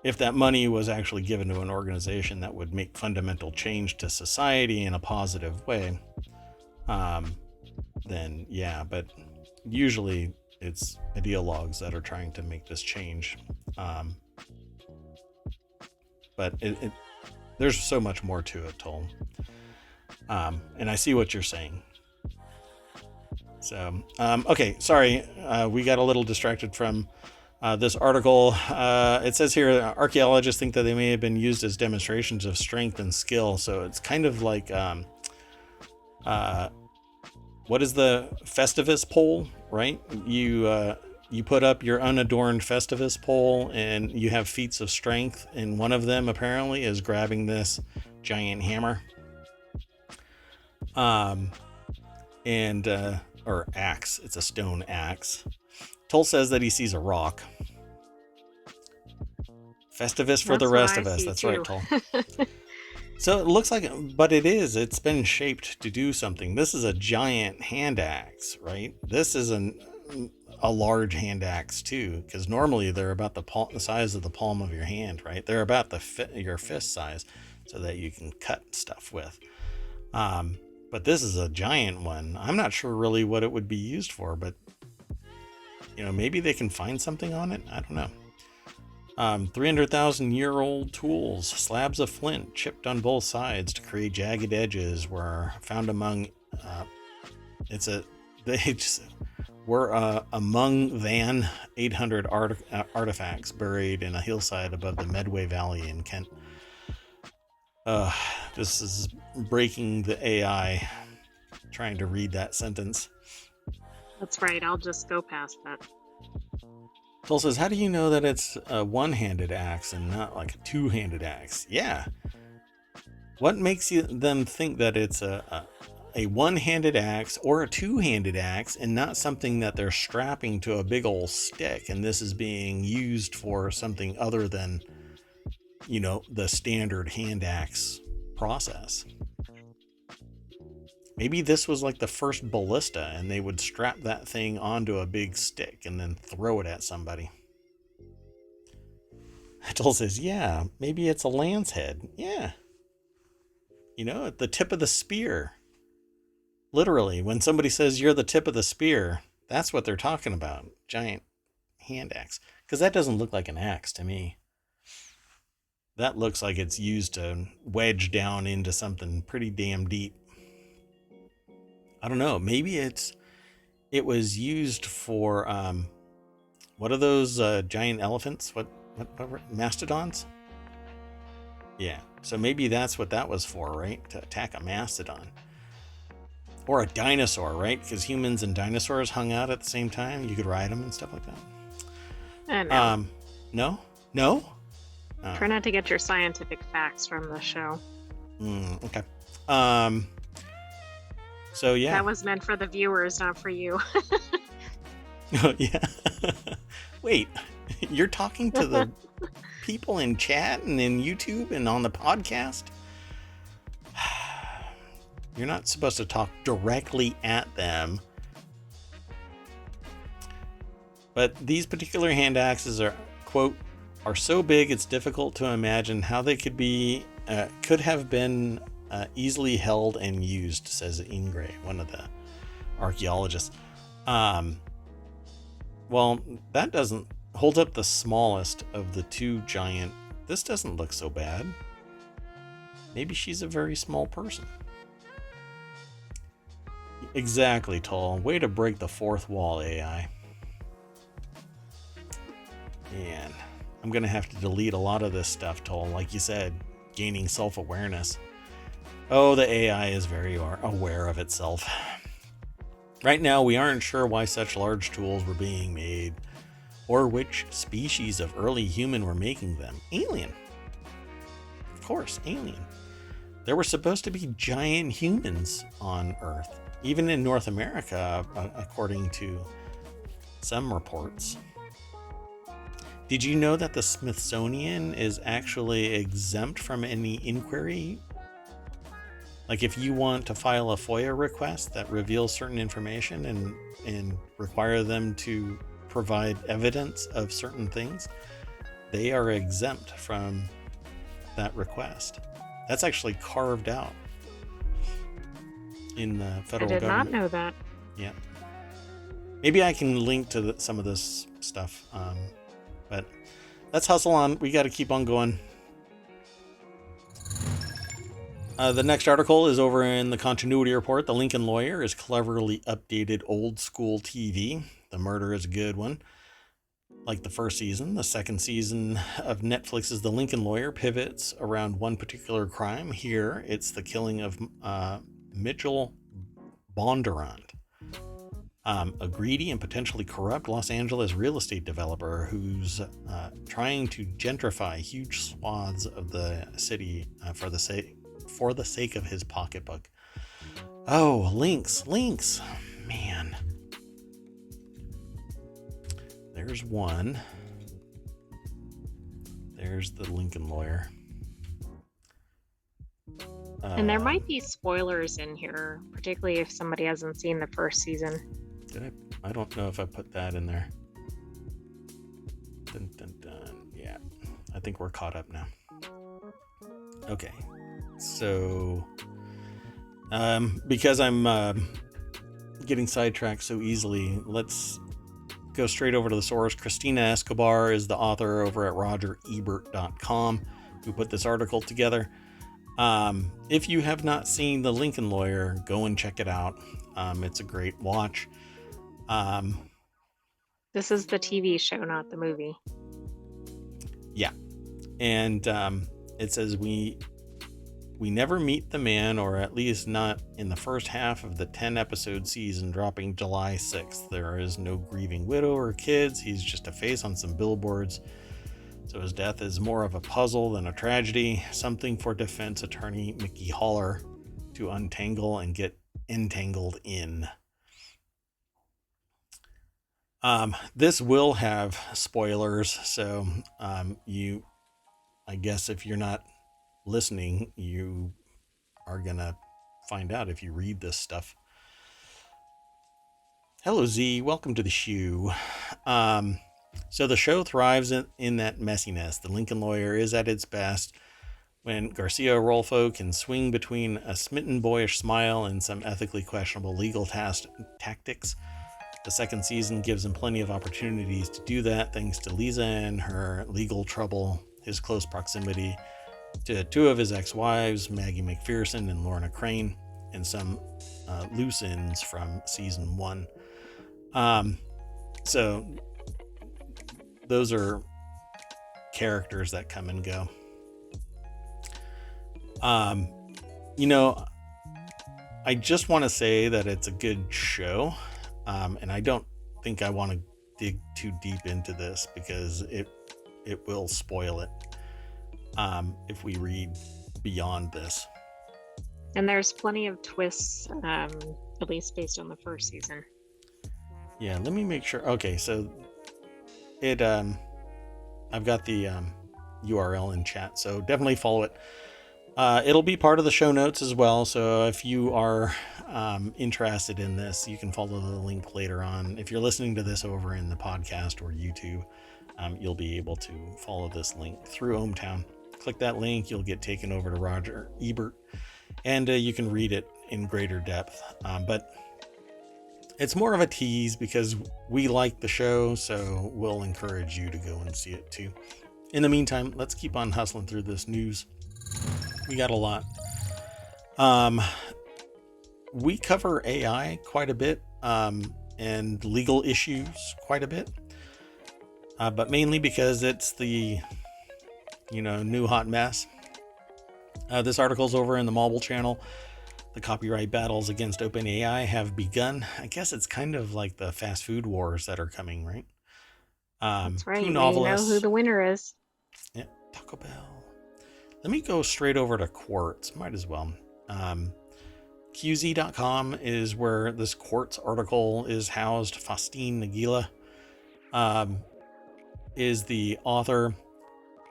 Speaker 1: If that money was actually given to an organization that would make fundamental change to society in a positive way, then yeah, but usually it's ideologues that are trying to make this change. But there's so much more to it, Toll. And I see what you're saying. So, okay, sorry, we got a little distracted from this article. It says here, archaeologists think that they may have been used as demonstrations of strength and skill. So it's kind of like, what is the Festivus pole, right? You put up your unadorned Festivus pole and you have feats of strength. And one of them apparently is grabbing this giant hammer. Or axe. It's a stone axe. Toll says that he sees a rock. Festivus for the rest of us. That's right, Toll. So it looks like, but it's been shaped to do something. This is a giant hand axe, right? This is a large hand axe too, because normally they're about the size of the palm of your hand, right? They're about your fist size, so that you can cut stuff with. But this is a giant one. I'm not sure really what it would be used for, but maybe they can find something on it. I don't know. 300,000-year-old tools, slabs of flint chipped on both sides to create jagged edges were found among. Among than 800 artifacts buried in a hillside above the Medway Valley in Kent. This is breaking the AI trying to read that sentence.
Speaker 2: That's right. I'll just go past that.
Speaker 1: Toll says, how do you know that it's a one-handed axe and not like a two-handed axe? Yeah. What makes them think that it's a one-handed axe or a two-handed axe and not something that they're strapping to a big old stick, and this is being used for something other than, the standard hand axe process? Maybe this was like the first ballista and they would strap that thing onto a big stick and then throw it at somebody. Toll says, yeah, maybe it's a lance head. Yeah. At the tip of the spear. Literally, when somebody says you're the tip of the spear, that's what they're talking about. Giant hand axe. Because that doesn't look like an axe to me. That looks like it's used to wedge down into something pretty damn deep. I don't know. Maybe it was used for what are those giant elephants? What mastodons? Yeah. So maybe that's what that was for, right? To attack a mastodon. Or a dinosaur, right? Because humans and dinosaurs hung out at the same time. You could ride them and stuff like that. No? No?
Speaker 2: Try not to get your scientific facts from the show.
Speaker 1: Okay. So yeah.
Speaker 2: That was meant for the viewers, not for you.
Speaker 1: Oh, yeah. Wait, you're talking to the people in chat and in YouTube and on the podcast? You're not supposed to talk directly at them. But these particular hand axes are, quote, are so big it's difficult to imagine how they could have been easily held and used, says Ingray, one of the archaeologists. Well, that doesn't hold up the smallest of the two giant. This doesn't look so bad. Maybe she's a very small person. Exactly, Tall. Way to break the fourth wall, AI. Man, I'm gonna have to delete a lot of this stuff, Tall. Like you said, gaining self-awareness. Oh, the AI is very aware of itself. Right now, we aren't sure why such large tools were being made, or which species of early human were making them. Alien. Of course, alien. there were supposed to be giant humans on Earth, even in North America, according to some reports. Did you know that the Smithsonian is actually exempt from any inquiry? Like if you want to file a FOIA request that reveals certain information and require them to provide evidence of certain things, they are exempt from that request. That's actually carved out in the federal government.
Speaker 2: I did not know that.
Speaker 1: Yeah. Maybe I can link to some of this stuff. But let's hustle on. We got to keep on going. The next article is over in the Continuity Report. The Lincoln Lawyer is cleverly updated old school TV. The murder is a good one. Like the first season, the second season of Netflix's The Lincoln Lawyer pivots around one particular crime. Here, it's the killing of Mitchell Bondurant, a greedy and potentially corrupt Los Angeles real estate developer who's trying to gentrify huge swaths of the city for the sake of his pocketbook. Oh, links, man. There's one. There's the Lincoln Lawyer.
Speaker 2: And there might be spoilers in here, particularly if somebody hasn't seen the first season.
Speaker 1: I don't know if I put that in there. Dun, dun, dun. Yeah, I think we're caught up now. Okay, so because I'm getting sidetracked so easily, let's go straight over to the source. Christina Escobar is the author over at RogerEbert.com who put this article together. If you have not seen The Lincoln Lawyer, go and check it out. It's a great watch.
Speaker 2: This is the TV show, not the movie.
Speaker 1: Yeah. And it says we never meet the man, or at least not in the first half of the 10-episode season dropping July 6th. There is no grieving widow or kids. He's just a face on some billboards. So his death is more of a puzzle than a tragedy, something for defense attorney Mickey Haller to untangle and get entangled in. This will have spoilers, so I guess if you're not listening, you are gonna find out if you read this stuff. Hello Z, welcome to the shoe. So the show thrives in that messiness. The Lincoln Lawyer is at its best when Garcia Rolfo can swing between a smitten boyish smile and some ethically questionable legal tactics. The second season gives him plenty of opportunities to do that, thanks to Lisa and her legal trouble, his close proximity to two of his ex-wives, Maggie McPherson and Lorna Crane, and some loose ends from season 1. So those are characters that come and go. I just want to say that it's a good show. And I don't think I want to dig too deep into this because it will spoil it if we read beyond this.
Speaker 2: And there's plenty of twists, at least based on the first season.
Speaker 1: Yeah, let me make sure. Okay, so it I've got the URL in chat, so definitely follow it. It'll be part of the show notes as well, so if you are interested in this, you can follow the link later on. If you're listening to this over in the podcast or YouTube, you'll be able to follow this link through ohmTown. Click that link, you'll get taken over to Roger Ebert, and you can read it in greater depth. But it's more of a tease because we like the show, so we'll encourage you to go and see it too. In the meantime, let's keep on hustling through this news. We got a lot. We cover AI quite a bit, and legal issues quite a bit, but mainly because it's the new hot mess. This article's over in the Mobile channel. The copyright battles against OpenAI have begun. I guess it's kind of like the fast food wars that are coming, right?
Speaker 2: That's right.
Speaker 1: Two
Speaker 2: We
Speaker 1: novelists.
Speaker 2: know who the winner is.
Speaker 1: Yeah, Taco Bell. let me go straight over to Quartz. Might as well. QZ.com is where this Quartz article is housed. Faustine Nagila is the author.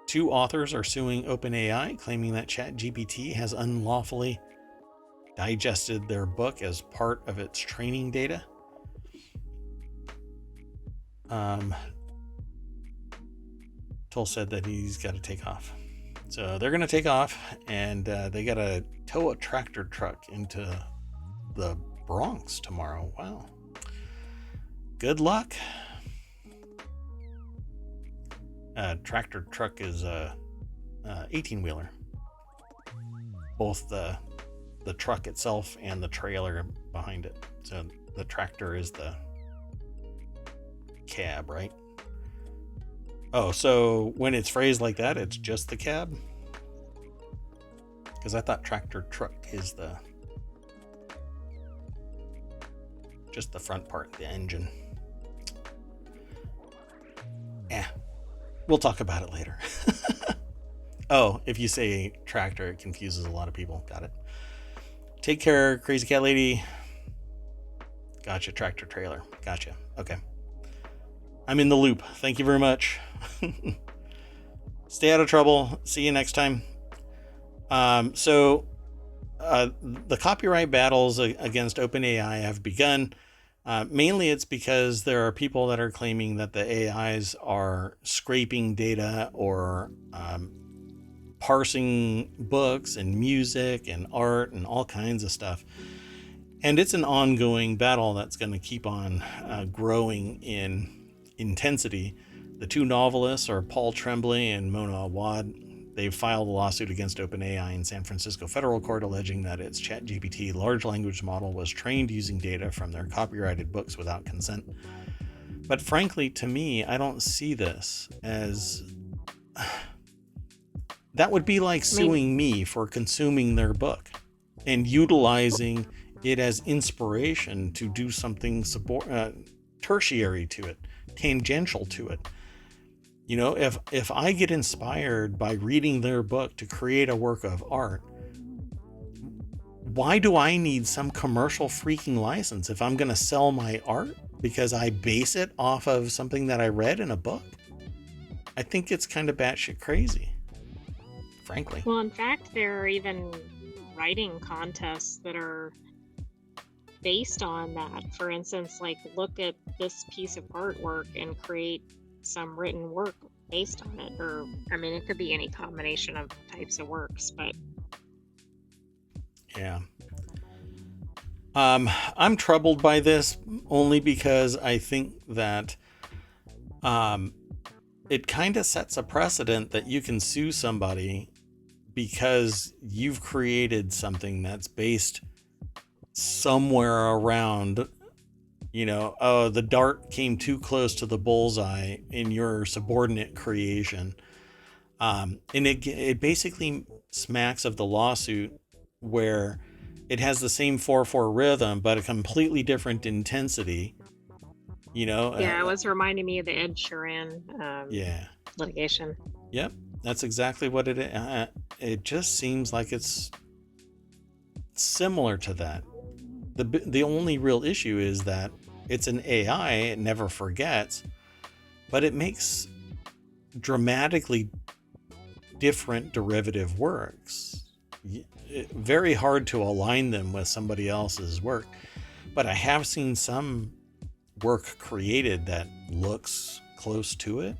Speaker 1: 2 authors are suing OpenAI, claiming that ChatGPT has unlawfully digested their book as part of its training data. Toll said that he's got to take off. So they're going to take off, and they got to tow a tractor truck into the Bronx tomorrow. Wow. Good luck. Tractor truck is a 18-wheeler. Both the truck itself and the trailer behind it. So the tractor is the cab, right? Oh, so when it's phrased like that, it's just the cab? Because I thought tractor truck is just the front part, the engine. Yeah. We'll talk about it later. Oh, if you say tractor, it confuses a lot of people. Got it. Take care, crazy cat lady. Gotcha, tractor trailer. Gotcha. Okay. I'm in the loop. Thank you very much. Stay out of trouble. See you next time. The copyright battles against OpenAI have begun. Mainly it's because there are people that are claiming that the AIs are scraping data or parsing books and music and art and all kinds of stuff. And it's an ongoing battle that's going to keep on growing in intensity. The 2 novelists are Paul Tremblay and Mona Awad. They've filed a lawsuit against OpenAI in San Francisco federal court alleging that its ChatGPT large language model was trained using data from their copyrighted books without consent. But frankly, to me, I don't see this as... That would be like suing me for consuming their book and utilizing it as inspiration to do something tertiary to it, tangential to it. You know, if I get inspired by reading their book to create a work of art, why do I need some commercial freaking license if I'm going to sell my art because I base it off of something that I read in a book? I think it's kind of batshit crazy, frankly.
Speaker 2: Well, in fact, there are even writing contests that are based on that. For instance, like, look at this piece of artwork and create some written work based on it. Or, I mean, it could be any combination of types of works, but
Speaker 1: yeah. I'm troubled by this only because I think that it kind of sets a precedent that you can sue somebody because you've created something that's based somewhere around, you know, oh, the dart came too close to the bullseye in your subordinate creation. And it basically smacks of the lawsuit where it has the same 4/4 rhythm, but a completely different intensity, you know?
Speaker 2: yeah, it was reminding me of the Ed Sheeran litigation.
Speaker 1: Yep. That's exactly what it is. It just seems like it's similar to that. The only real issue is that it's an AI, it never forgets, but it makes dramatically different derivative works. Very hard to align them with somebody else's work. But I have seen some work created that looks close to it,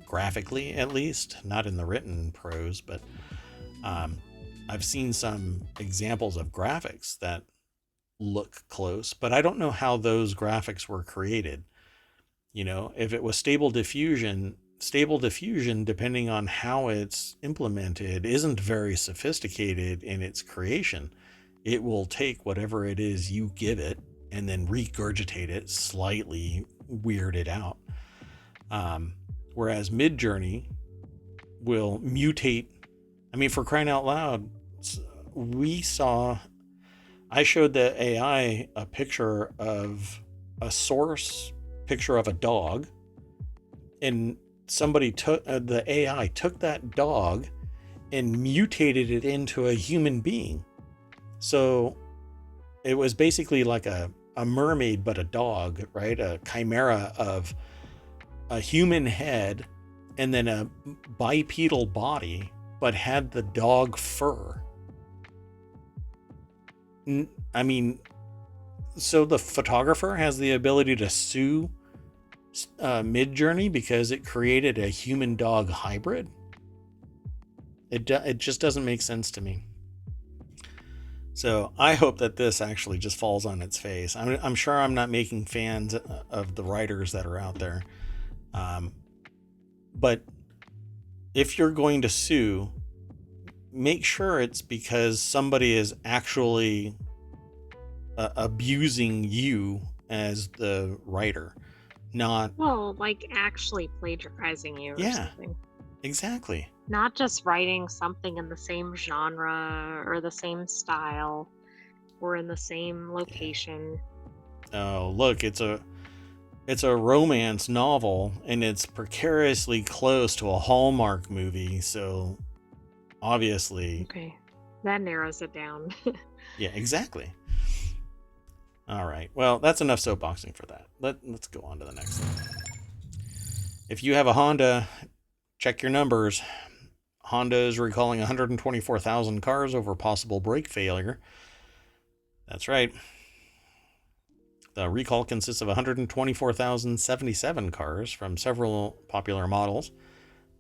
Speaker 1: graphically at least, not in the written prose, but I've seen some examples of graphics that look close, but I don't know how those graphics were created. You know, if it was stable diffusion, depending on how it's implemented, isn't very sophisticated in its creation. It will take whatever it is you give it and then regurgitate it, slightly weird it out. Whereas Midjourney will mutate. I mean, for crying out loud, I showed the AI a picture of a source picture of a dog, and somebody took the AI took that dog and mutated it into a human being. So it was basically like a mermaid, but a dog, right? A chimera of a human head and then a bipedal body, but had the dog fur. I mean, so the photographer has the ability to sue Midjourney because it created a human-dog hybrid. It just doesn't make sense to me. So I hope that this actually just falls on its face. I'm sure I'm not making fans of the writers that are out there. But if you're going to sue, make sure it's because somebody is actually abusing you as the writer, not...
Speaker 2: Well, like actually plagiarizing you or something.
Speaker 1: Exactly.
Speaker 2: Not just writing something in the same genre or the same style or in the same location.
Speaker 1: Oh, look, it's a romance novel and it's precariously close to a Hallmark movie, so obviously...
Speaker 2: Okay, that narrows it down.
Speaker 1: Yeah, exactly. All right, well, that's enough soapboxing for that. Let's go on to the next thing. If you have a Honda, check your numbers. Honda is recalling 124,000 cars over possible brake failure. That's right. The recall consists of 124,077 cars from several popular models: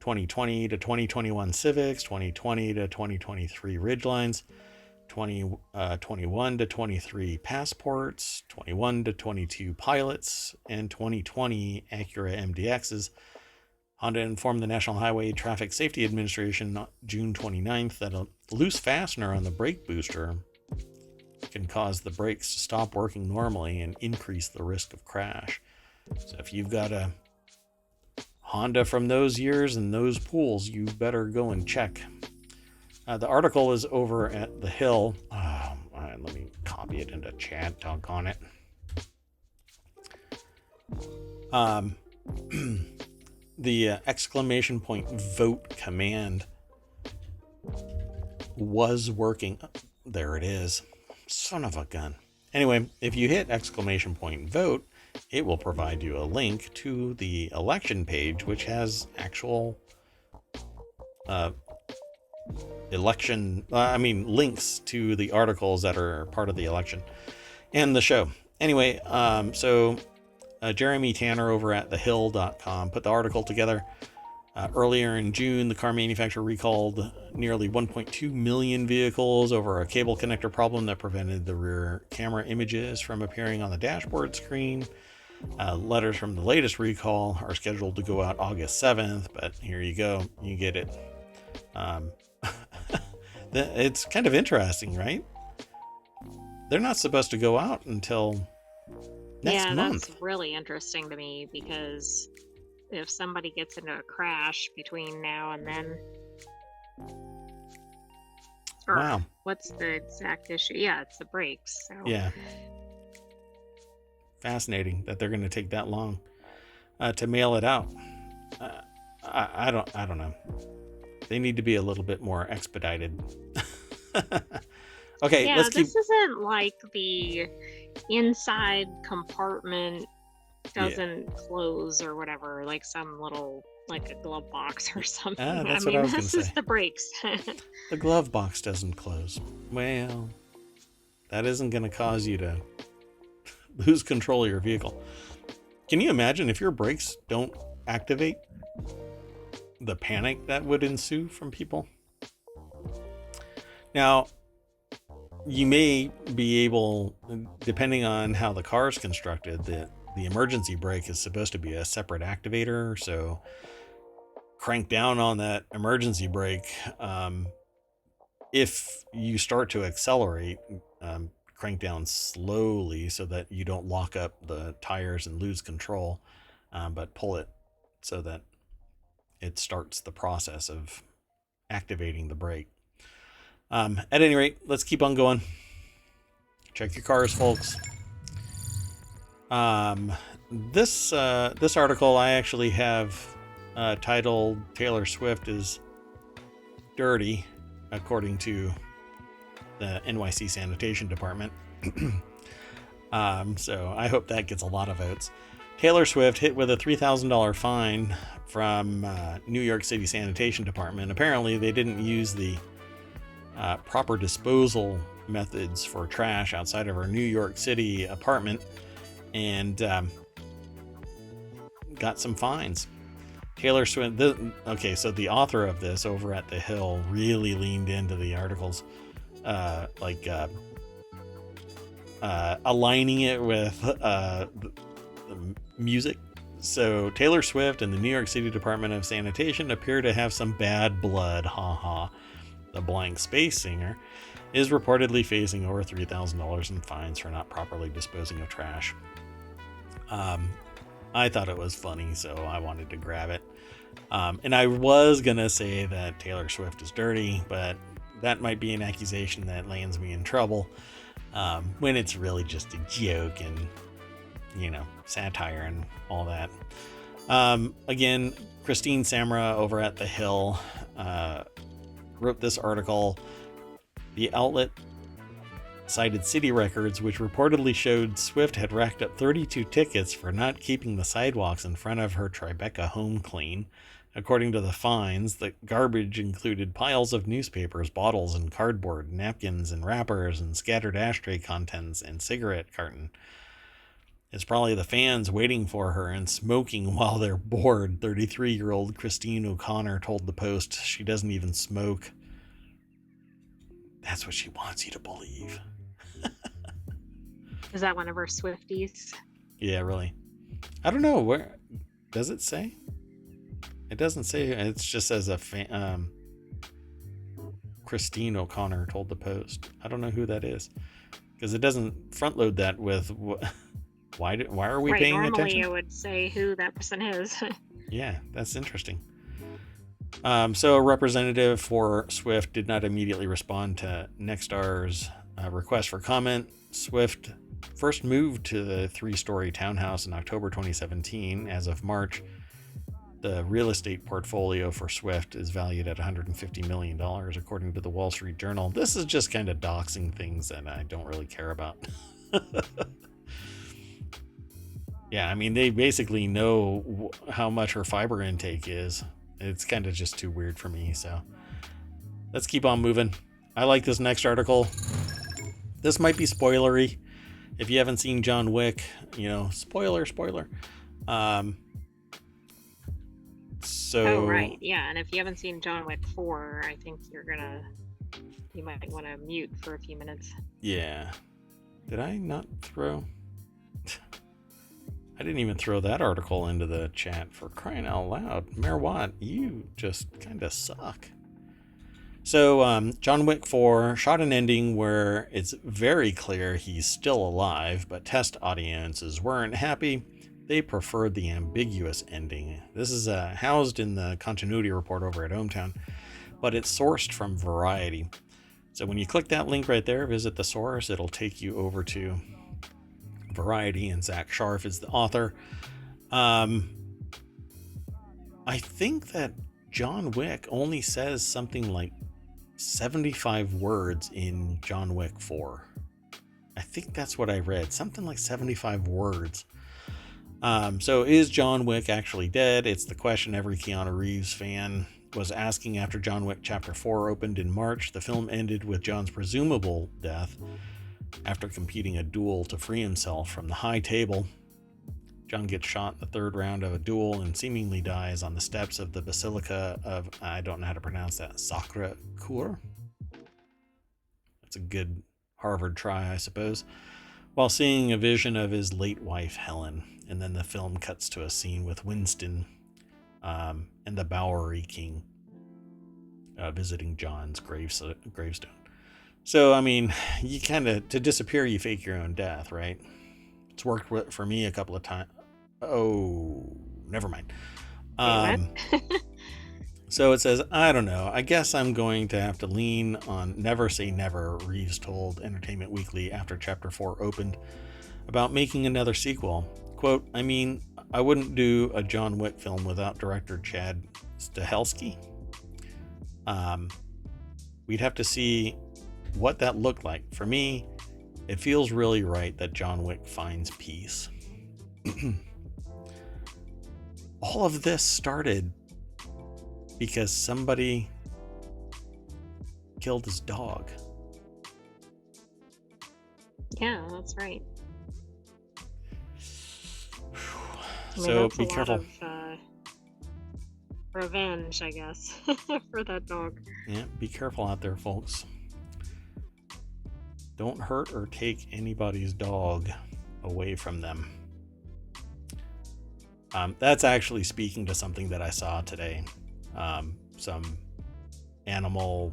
Speaker 1: 2020 to 2021 Civics, 2020 to 2023 Ridgelines, 2021 to 23 Passports, 21 to 22 Pilots, and 2020 Acura MDXs. Honda informed the National Highway Traffic Safety Administration on June 29th that a loose fastener on the brake booster can cause the brakes to stop working normally and increase the risk of crash. So if you've got a Honda from those years and those pools, you better go and check. The article is over at The Hill. Let me copy it into chat, doggone it. The exclamation point vote command was working. There it is. Son of a gun. Anyway, if you hit exclamation point vote, it will provide you a link to the election page, which has actual links to the articles that are part of the election and the show. Anyway, Jeremy Tanner over at thehill.com put the article together. Earlier in June, the car manufacturer recalled nearly 1.2 million vehicles over a cable connector problem that prevented the rear camera images from appearing on the dashboard screen. Letters from the latest recall are scheduled to go out August 7th, but here you go. You get it. It's kind of interesting, right? They're not supposed to go out until next month.
Speaker 2: That's really interesting to me, because if somebody gets into a crash between now and then,
Speaker 1: wow,
Speaker 2: what's the exact issue? Yeah, it's the brakes. So.
Speaker 1: Yeah, fascinating that they're going to take that long to mail it out. I don't know. They need to be a little bit more expedited. Okay,
Speaker 2: yeah,
Speaker 1: let's keep...
Speaker 2: This isn't like the inside compartment doesn't close or whatever, like some little, like a glove box or something.
Speaker 1: That's what I was going to say.
Speaker 2: This is the brakes.
Speaker 1: The glove box doesn't close. Well, that isn't going to cause you to lose control of your vehicle. Can you imagine if your brakes don't activate? The panic that would ensue from people. Now, you may be able, depending on how the car is constructed, the emergency brake is supposed to be a separate activator. So crank down on that emergency brake. If you start to accelerate, crank down slowly so that you don't lock up the tires and lose control, but pull it so that it starts the process of activating the brake. At any rate, let's keep on going. Check your cars, folks. This article I actually have titled "Taylor Swift is dirty, according to the NYC Sanitation Department. So I hope that gets a lot of votes. Taylor Swift hit with a $3,000 fine from New York City Sanitation Department. Apparently, they didn't use the proper disposal methods for trash outside of her New York City apartment, and got some fines. Taylor Swift. So the author of this over at The Hill really leaned into the articles, aligning it with the music. So Taylor Swift and the New York City Department of Sanitation appear to have some bad blood. Ha. The Blank Space singer is reportedly facing over $3,000 in fines for not properly disposing of trash. I thought it was funny, so I wanted to grab it. And I was gonna say that Taylor Swift is dirty, but that might be an accusation that lands me in trouble, when it's really just a joke and, satire and all that. Again, Christine Samra over at The Hill wrote this article. The outlet cited city records, which reportedly showed Swift had racked up 32 tickets for not keeping the sidewalks in front of her Tribeca home clean. According to the fines, the garbage included piles of newspapers, bottles, and cardboard, napkins, and wrappers, and scattered ashtray contents, and cigarette carton. It's probably the fans waiting for her and smoking while they're bored, 33-year-old Christine O'Connor told the Post. She doesn't even smoke. That's what she wants you to believe.
Speaker 2: Is that one of her Swifties?
Speaker 1: Yeah, really. I don't know. Where does it say? It doesn't say. It just says Christine O'Connor told the Post. I don't know who that is, because it doesn't front load that with why are we paying attention?
Speaker 2: Normally it would say who that person is.
Speaker 1: Yeah, that's interesting. So a representative for Swift did not immediately respond to Nextstar's request for comment. Swift first moved to the 3-story townhouse in October 2017. As of March, the real estate portfolio for Swift is valued at $150 million, according to the Wall Street Journal. This is just kind of doxing things that I don't really care about. Yeah, I mean, they basically know how much her fiber intake is. It's kind of just too weird for me, so let's keep on moving. I like this next article. This might be spoilery. If you haven't seen John Wick, spoiler.
Speaker 2: Oh, right. Yeah, and if you haven't seen John Wick 4, I think you might want to mute for a few minutes.
Speaker 1: Yeah. Did I not throw? I didn't even throw that article into the chat, for crying out loud. Mayor Watt, you just kind of suck. So, John Wick 4 shot an ending where it's very clear he's still alive, but test audiences weren't happy. They preferred the ambiguous ending. This is housed in the continuity report over at ohmTown, but it's sourced from Variety. So when you click that link right there, visit the source, it'll take you over to Variety, and Zach Sharf is the author. I think that John Wick only says something like 75 words in John Wick 4. I think that's what I read, something like 75 words. So is John Wick actually dead? It's the question every Keanu Reeves fan was asking after John Wick Chapter 4 opened in March. The film ended with John's presumable death after competing a duel to free himself from the high table. John gets shot in the third round of a duel and seemingly dies on the steps of the Basilica of, I don't know how to pronounce that, Sacre Coeur. That's a good Harvard try, I suppose. While seeing a vision of his late wife, Helen. And then the film cuts to a scene with Winston and the Bowery King visiting John's gravestone. So, I mean, you kind of, to disappear, you fake your own death, right? It's worked for me a couple of times. Oh, never mind. So it says, I don't know. I guess I'm going to have to lean on Never Say Never, Reeves told Entertainment Weekly after Chapter 4 opened, about making another sequel. Quote, I mean, I wouldn't do a John Wick film without director Chad Stahelski. we'd have to see what that looked like. For me, it feels really right that John Wick finds peace. All of this started because somebody killed his dog.
Speaker 2: Yeah, that's right. I mean,
Speaker 1: So
Speaker 2: that's
Speaker 1: be
Speaker 2: a lot
Speaker 1: careful.
Speaker 2: of revenge, I guess, for that dog.
Speaker 1: Yeah, be careful out there, folks. Don't hurt or take anybody's dog away from them. That's actually speaking to something that I saw today. Some animal,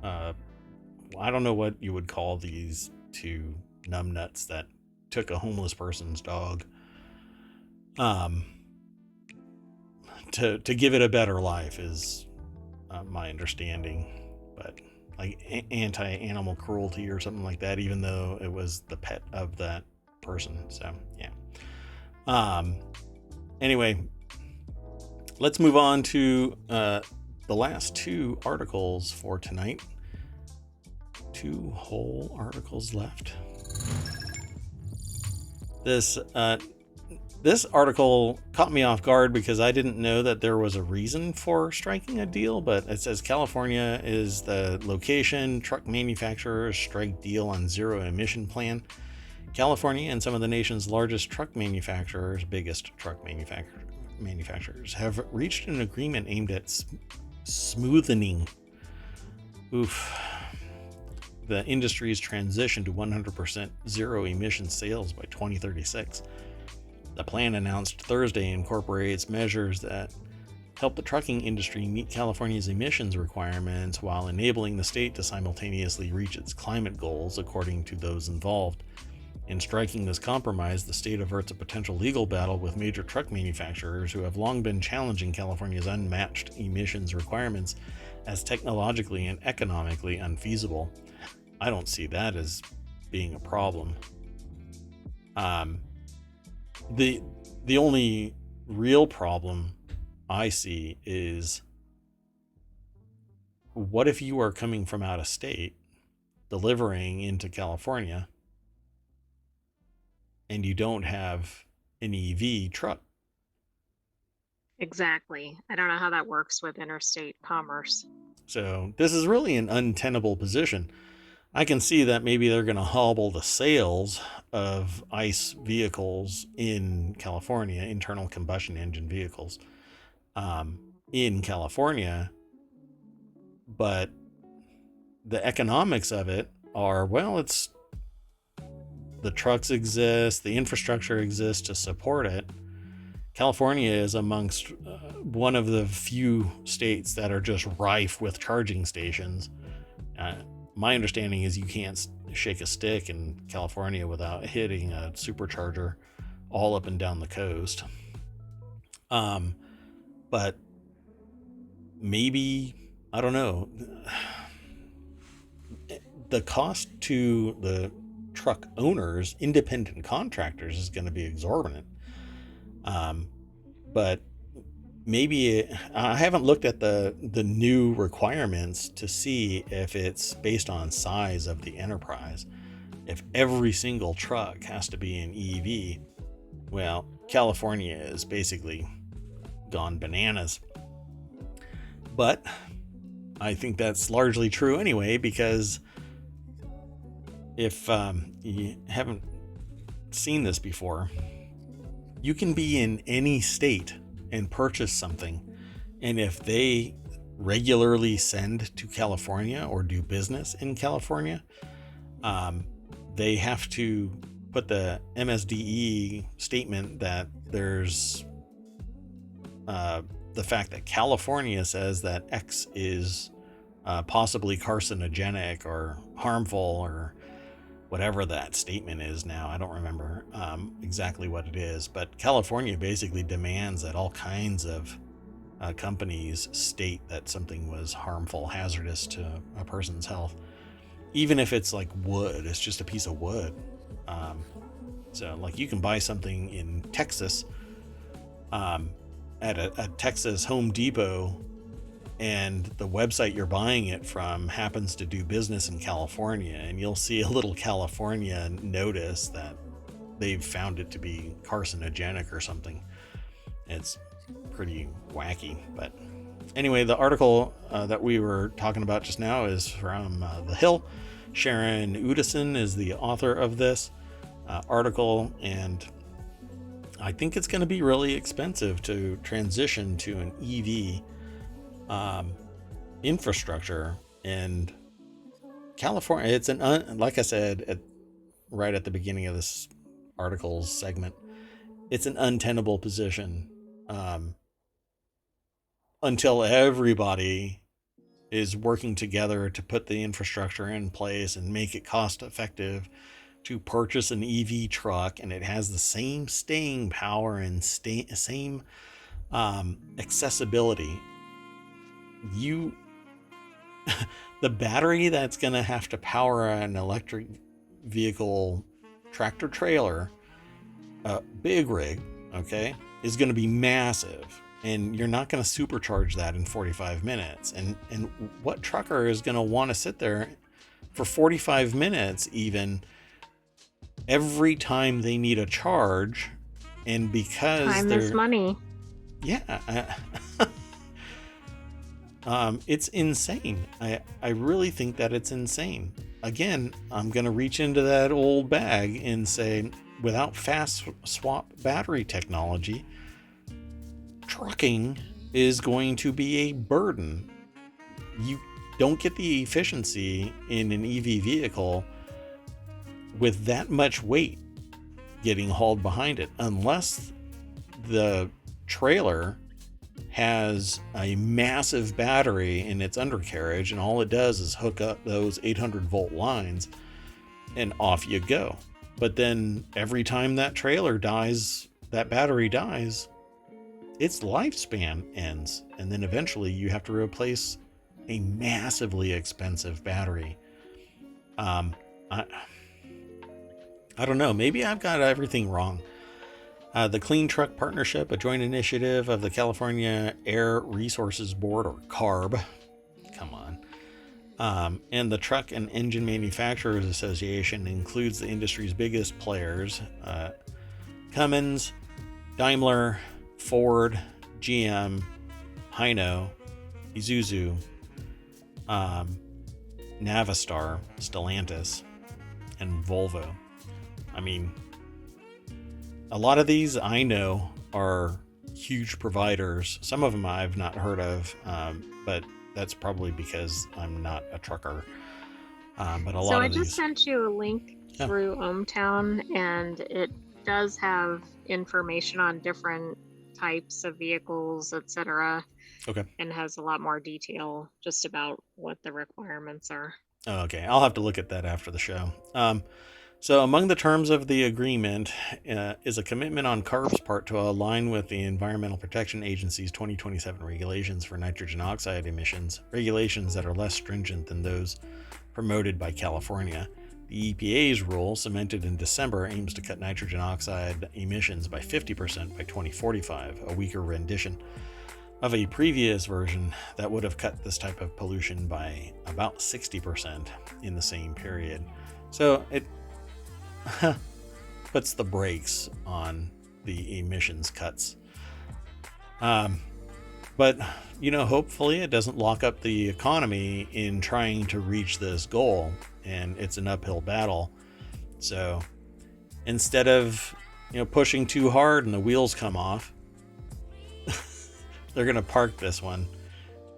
Speaker 1: I don't know what you would call these two numbnuts that took a homeless person's dog, to give it a better life is my understanding, but like anti-animal cruelty or something like that, even though it was the pet of that person. So yeah. Anyway, let's move on to the last two articles for tonight. 2 whole articles left. This article caught me off guard because I didn't know that there was a reason for striking a deal, but it says California is the location. Truck manufacturers strike deal on zero emission plan. California and some of the nation's largest truck manufacturers, biggest truck manufacturers, have reached an agreement aimed at smoothing the industry's transition to 100% zero emission sales by 2036. The plan announced Thursday incorporates measures that help the trucking industry meet California's emissions requirements while enabling the state to simultaneously reach its climate goals, according to those involved. In striking this compromise, the state averts a potential legal battle with major truck manufacturers who have long been challenging California's unmatched emissions requirements as technologically and economically unfeasible. I don't see that as being a problem. The only real problem I see is, what if you are coming from out of state, delivering into California, and you don't have an EV truck?
Speaker 2: Exactly. I don't know how that works with interstate commerce.
Speaker 1: So this is really an untenable position. I can see that maybe they're going to hobble the sales of ICE vehicles in California, internal combustion engine vehicles, in California, but the economics of it are, well, it's the trucks exist, the infrastructure exists to support it. California is amongst one of the few states that are just rife with charging stations. My understanding is you can't shake a stick in California without hitting a supercharger all up and down the coast. But maybe, I don't know, the cost to the truck owners, independent contractors, is going to be exorbitant. But maybe I haven't looked at the new requirements to see if it's based on size of the enterprise. If every single truck has to be an EV, well, California is basically gone bananas. But I think that's largely true anyway, because if you haven't seen this before, you can be in any state and purchase something, and if they regularly send to California or do business in California, they have to put the MSDE statement that there's the fact that California says that X is possibly carcinogenic or harmful, or whatever that statement is now. I don't remember exactly what it is, but California basically demands that all kinds of companies state that something was harmful, hazardous to a person's health, even if it's like wood. It's just a piece of wood. So like you can buy something in Texas at a Texas Home Depot, and the website you're buying it from happens to do business in California, and you'll see a little California notice that they've found it to be carcinogenic or something. It's pretty wacky. But anyway, the article that we were talking about just now is from The Hill. Sharon Udison is the author of this article, and I think it's going to be really expensive to transition to an EV infrastructure in California. It's like I said right at the beginning of this article's segment, it's an untenable position until everybody is working together to put the infrastructure in place and make it cost effective to purchase an EV truck, and it has the same staying power and same accessibility. The battery that's going to have to power an electric vehicle tractor trailer, big rig, okay, is going to be massive, and you're not going to supercharge that in 45 minutes. And what trucker is going to want to sit there for 45 minutes even every time they need a charge? And because
Speaker 2: time is money.
Speaker 1: Yeah. It's insane. I really think that it's insane. Again, I'm going to reach into that old bag and say, without fast swap battery technology, trucking is going to be a burden. You don't get the efficiency in an EV vehicle with that much weight getting hauled behind it, unless the trailer has a massive battery in its undercarriage, and all it does is hook up those 800 volt lines and off you go. But then every time that trailer dies, that battery dies, its lifespan ends, and then eventually you have to replace a massively expensive battery. I don't know, maybe I've got everything wrong. The Clean Truck Partnership, a joint initiative of the California Air Resources Board, or CARB, come on, and the Truck and Engine Manufacturers Association, includes the industry's biggest players: Cummins, Daimler, Ford, GM, Hino, Isuzu, Navistar, Stellantis, and Volvo. I mean, a lot of these I know are huge providers. Some of them I've not heard of, but that's probably because I'm not a trucker. But a lot of
Speaker 2: I
Speaker 1: these...
Speaker 2: just sent you a link through ohmTown, and it does have information on different types of vehicles, etc.
Speaker 1: Okay.
Speaker 2: And has a lot more detail just about what the requirements are.
Speaker 1: Okay, I'll have to look at that after the show. So among the terms of the agreement is a commitment on CARB's part to align with the Environmental Protection Agency's 2027 regulations for nitrogen oxide emissions, regulations that are less stringent than those promoted by California. The EPA's rule, cemented in December, aims to cut nitrogen oxide emissions by 50% by 2045, a weaker rendition of a previous version that would have cut this type of pollution by about 60% in the same period. So it puts the brakes on the emissions cuts. But, hopefully it doesn't lock up the economy in trying to reach this goal, and it's an uphill battle. So instead of, pushing too hard and the wheels come off, they're going to park this one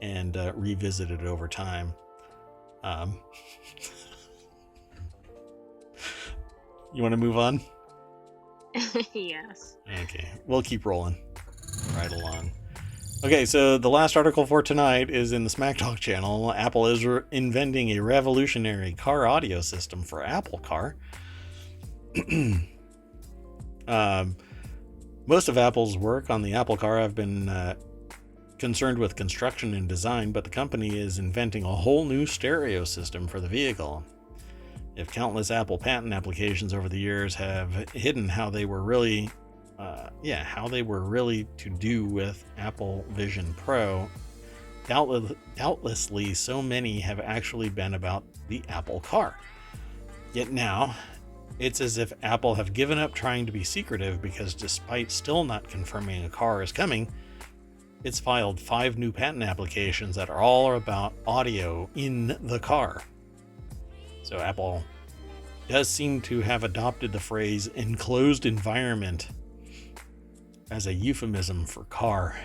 Speaker 1: and revisit it over time. You want to move on?
Speaker 2: Yes.
Speaker 1: Okay, we'll keep rolling right along. Okay, so the last article for tonight is in the Smack Talk channel. Apple is inventing a revolutionary car audio system for Apple Car. Most of Apple's work on the Apple Car have been concerned with construction and design, but the company is inventing a whole new stereo system for the vehicle. If countless Apple patent applications over the years have hidden how they were really to do with Apple Vision Pro, doubtlessly so many have actually been about the Apple car. Yet now, it's as if Apple have given up trying to be secretive, because despite still not confirming a car is coming, it's filed 5 new patent applications that are all about audio in the car. So Apple does seem to have adopted the phrase enclosed environment as a euphemism for car.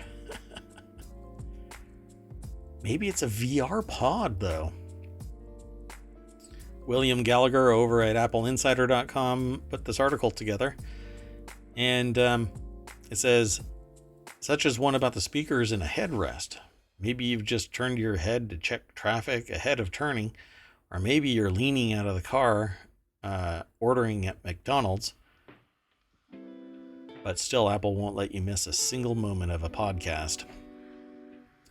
Speaker 1: Maybe it's a VR pod, though. William Gallagher over at appleinsider.com put this article together. And it says, such as one about the speakers in a headrest. Maybe you've just turned your head to check traffic ahead of turning, or maybe you're leaning out of the car ordering at McDonald's. But still, Apple won't let you miss a single moment of a podcast.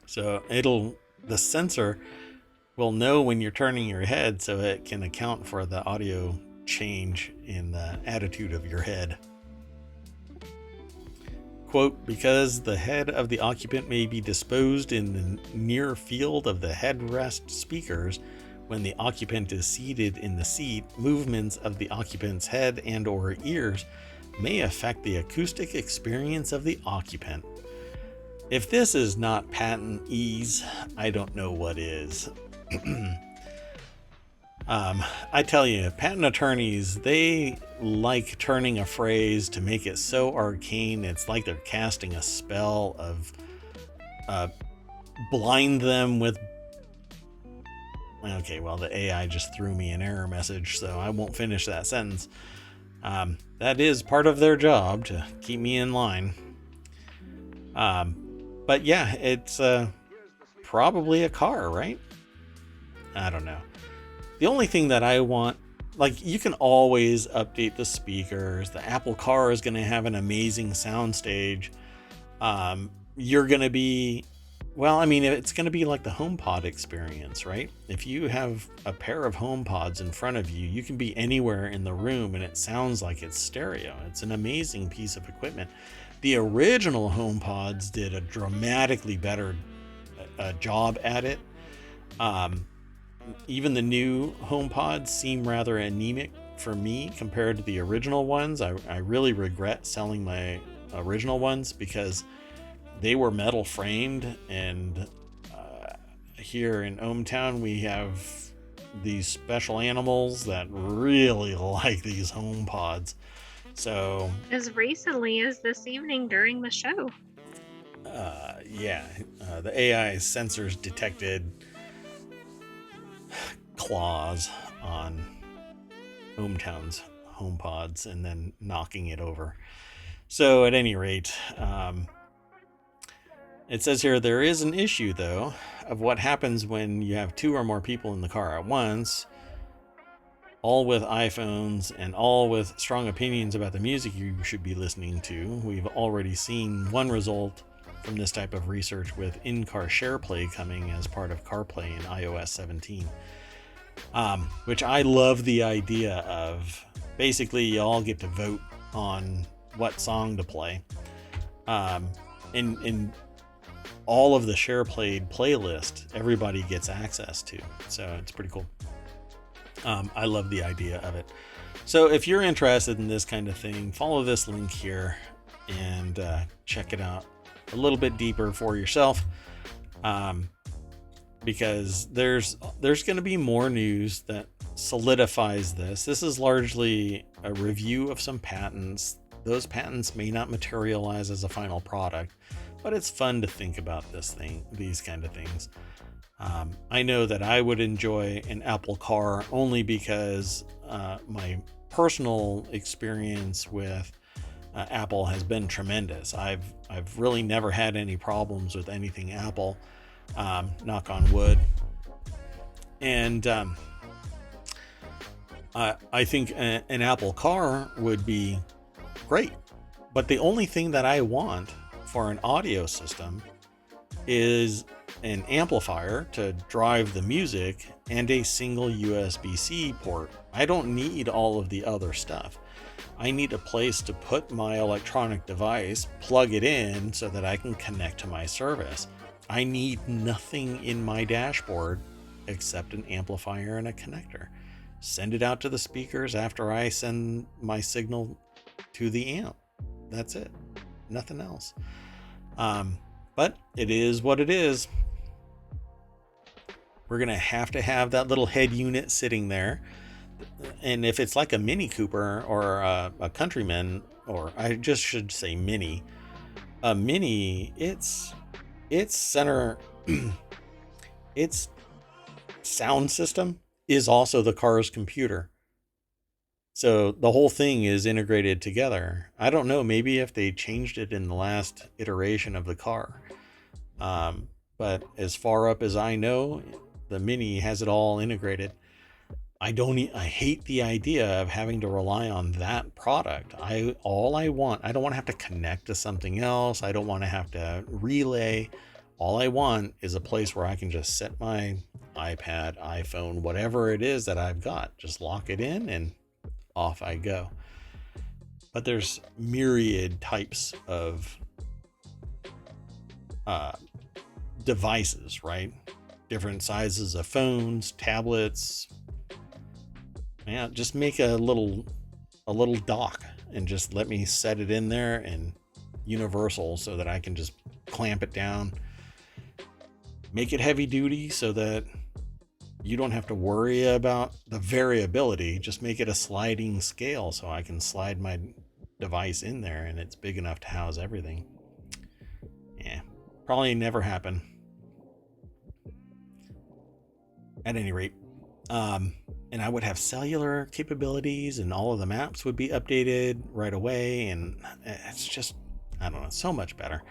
Speaker 1: So the sensor will know when you're turning your head, so it can account for the audio change in the attitude of your head. Quote, because the head of the occupant may be disposed in the near field of the headrest speakers when the occupant is seated in the seat, movements of the occupant's head and or ears may affect the acoustic experience of the occupant. If this is not patent ease, I don't know what is. I tell you, patent attorneys, they like turning a phrase to make it so arcane, it's like they're casting a spell of blind them with... Okay, well, the AI just threw me an error message, so I won't finish that sentence. That is part of their job, to keep me in line. But yeah, it's probably a car, right? I don't know. The only thing that I want, like, you can always update the speakers. The Apple car is going to have an amazing soundstage. You're going to be, well, I mean, it's going to be like the HomePod experience, right? If you have a pair of HomePods in front of you, you can be anywhere in the room and it sounds like it's stereo. It's an amazing piece of equipment. The original HomePods did a dramatically better job at it. Even the new HomePods seem rather anemic for me compared to the original ones. I really regret selling my original ones because they were metal framed, and here in ohmTown we have these special animals that really like these HomePods. So
Speaker 2: as recently as this evening during the show.
Speaker 1: The AI sensors detected claws on ohmTown's HomePods and then knocking it over. So at any rate, it says here there is an issue, though, of what happens when you have 2 or more people in the car at once, all with iPhones and all with strong opinions about the music you should be listening to. We've already seen one result from this type of research with in-car SharePlay coming as part of CarPlay in iOS 17. Which I love the idea of. Basically, you all get to vote on what song to play. In all of the SharePlay playlist, everybody gets access to. So it's pretty cool. I love the idea of it. So if you're interested in this kind of thing, follow this link here and check it out a little bit deeper for yourself. Because there's going to be more news that solidifies this. This is largely a review of some patents. Those patents may not materialize as a final product, but it's fun to think about these kind of things. I know that I would enjoy an Apple car only because my personal experience with Apple has been tremendous. I've really never had any problems with anything Apple. Knock on wood. And I think an Apple car would be great. But the only thing that I want for an audio system is an amplifier to drive the music and a single USB-C port. I don't need all of the other stuff. I need a place to put my electronic device, plug it in so that I can connect to my service. I need nothing in my dashboard except an amplifier and a connector. Send it out to the speakers after I send my signal to the amp. That's it. Nothing else. But it is what it is. We're going to have that little head unit sitting there. And if it's like a Mini Cooper or a Countryman, or I just should say Mini, a Mini, its center, its sound system is also the car's computer. So the whole thing is integrated together. I don't know, maybe if they changed it in the last iteration of the car. But as far up as I know, the Mini has it all integrated. I hate the idea of having to rely on that product. I don't want to have to connect to something else. I don't want to have to relay. All I want is a place where I can just set my iPad, iPhone, whatever it is that I've got, just lock it in and off I go. But there's myriad types of devices, right? Different sizes of phones, tablets. Yeah, just make a little dock and just let me set it in there and universal so that I can just clamp it down. Make it heavy duty so that you don't have to worry about the variability. Just make it a sliding scale so I can slide my device in there and it's big enough to house everything. Yeah, probably never happen. At any rate, and I would have cellular capabilities and all of the maps would be updated right away. And it's just, I don't know, so much better.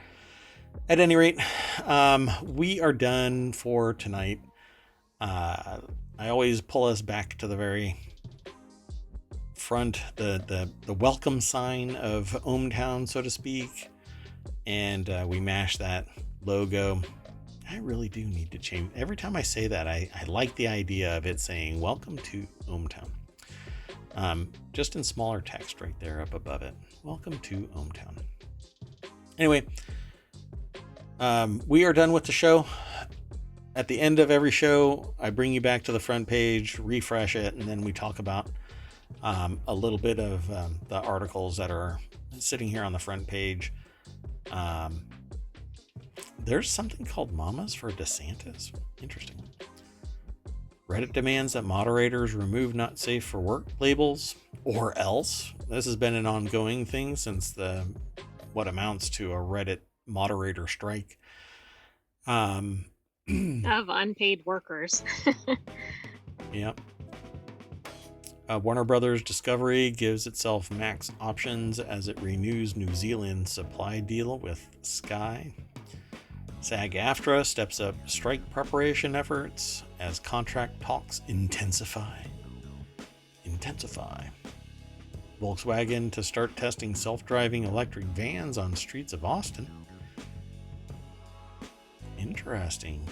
Speaker 1: At any rate, we are done for tonight. I always pull us back to the very front, the welcome sign of ohmTown, so to speak. And we mash that logo. I really do need to change. Every time I say that, I like the idea of it saying, welcome to ohmTown. Just in smaller text right there up above it. Welcome to ohmTown. Anyway, we are done with the show. At the end of every show, I bring you back to the front page, refresh it, and then we talk about a little bit of the articles that are sitting here on the front page. There's something called Mamas for DeSantis. Interesting. Reddit demands that moderators remove not safe for work labels, or else. This has been an ongoing thing since what amounts to a Reddit moderator strike.
Speaker 2: Of unpaid workers.
Speaker 1: Yep. Warner Brothers Discovery gives itself max options as it renews New Zealand supply deal with Sky. SAG-AFTRA steps up strike preparation efforts as contract talks intensify. Volkswagen to start testing self-driving electric vans on streets of Austin. Interesting.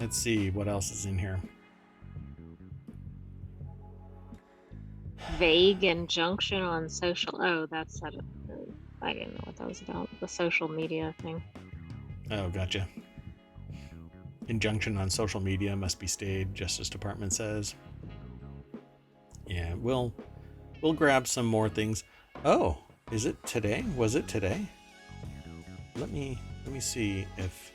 Speaker 1: Let's see what else is in here.
Speaker 2: Vague injunction on social. Oh, that's that. I didn't know what that was about. The social media thing.
Speaker 1: Oh, gotcha. Injunction on social media must be stayed, Justice Department says. Yeah, we'll grab some more things. Oh, is it today? Was it today? Let me see if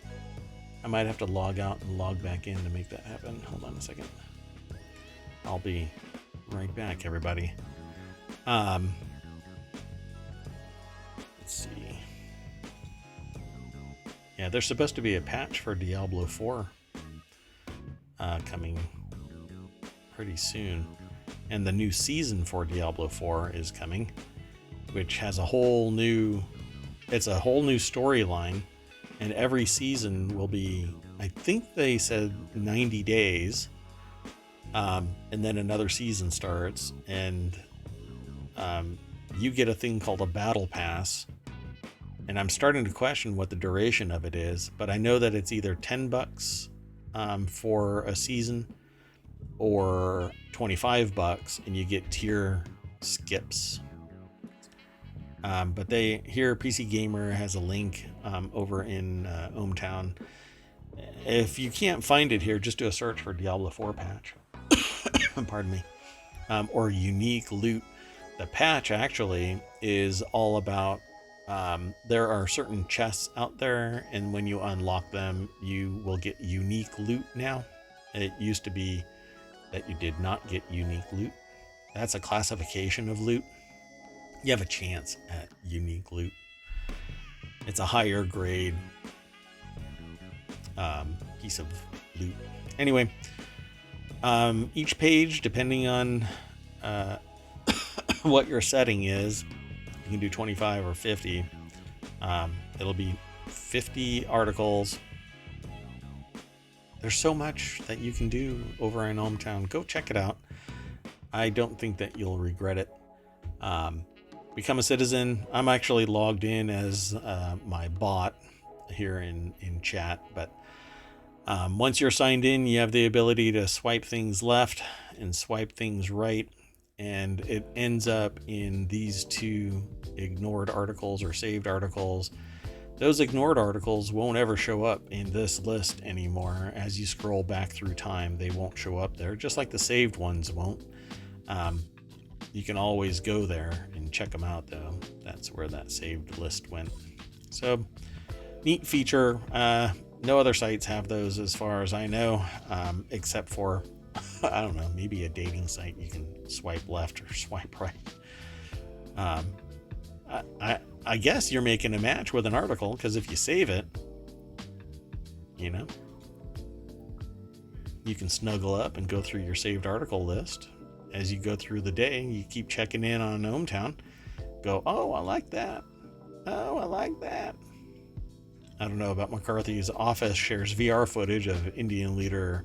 Speaker 1: I might have to log out and log back in to make that happen. Hold on a second. I'll be right back, everybody. Let's see. Yeah, there's supposed to be a patch for Diablo 4 coming pretty soon. And the new season for Diablo 4 is coming, which has a whole new storyline, and every season will be, I think they said 90 days. And then another season starts, and you get a thing called a battle pass. And I'm starting to question what the duration of it is, but I know that it's either $10 for a season or $25, and you get tier skips. But PC Gamer has a link over in ohmTown. If you can't find it here, just do a search for Diablo 4 patch. Pardon me. Or unique loot. The patch actually is all about there are certain chests out there, and when you unlock them, you will get unique loot now. It used to be that you did not get unique loot. That's a classification of loot. You have a chance at unique loot. It's a higher grade piece of loot. Anyway, each page, depending on what your setting is, you can do 25 or 50. It'll be 50 articles. There's so much that you can do over in ohmTown. Go check it out. I don't think that you'll regret it. Become a citizen. I'm actually logged in as my bot here in chat, but once you're signed in, you have the ability to swipe things left and swipe things right, and it ends up in these two ignored articles or saved articles. Those ignored articles won't ever show up in this list anymore. As you scroll back through time, they won't show up there, just like the saved ones won't. You can always go there and check them out, though. That's where that saved list went. So, neat feature. No other sites have those as far as I know, except for, I don't know, maybe a dating site. You can swipe left or swipe right. I guess you're making a match with an article, because if you save it, you know, you can snuggle up and go through your saved article list. As you go through the day, you keep checking in on ohmTown. Go, oh, I like that. Oh, I like that. I don't know about McCarthy's office shares VR footage of Indian leader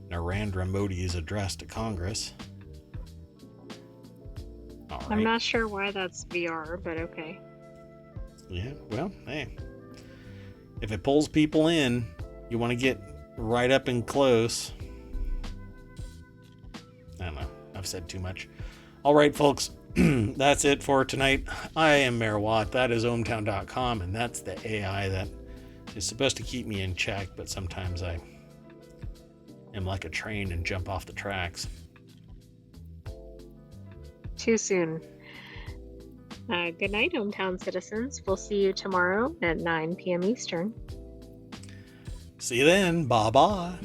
Speaker 1: Narendra Modi's address to Congress. All right.
Speaker 2: I'm not sure why that's VR, but okay.
Speaker 1: Yeah, well, hey. If it pulls people in, you want to get right up and close. I don't know. I've said too much. All right, folks. That's it for tonight. I am Mayor Watt. That is ohmTown.com, and that's the AI that is supposed to keep me in check, but sometimes I am like a train and jump off the tracks.
Speaker 2: Too soon. Good night, ohmTown citizens. We'll see you tomorrow at 9 p.m. Eastern.
Speaker 1: See you then. Bye-bye.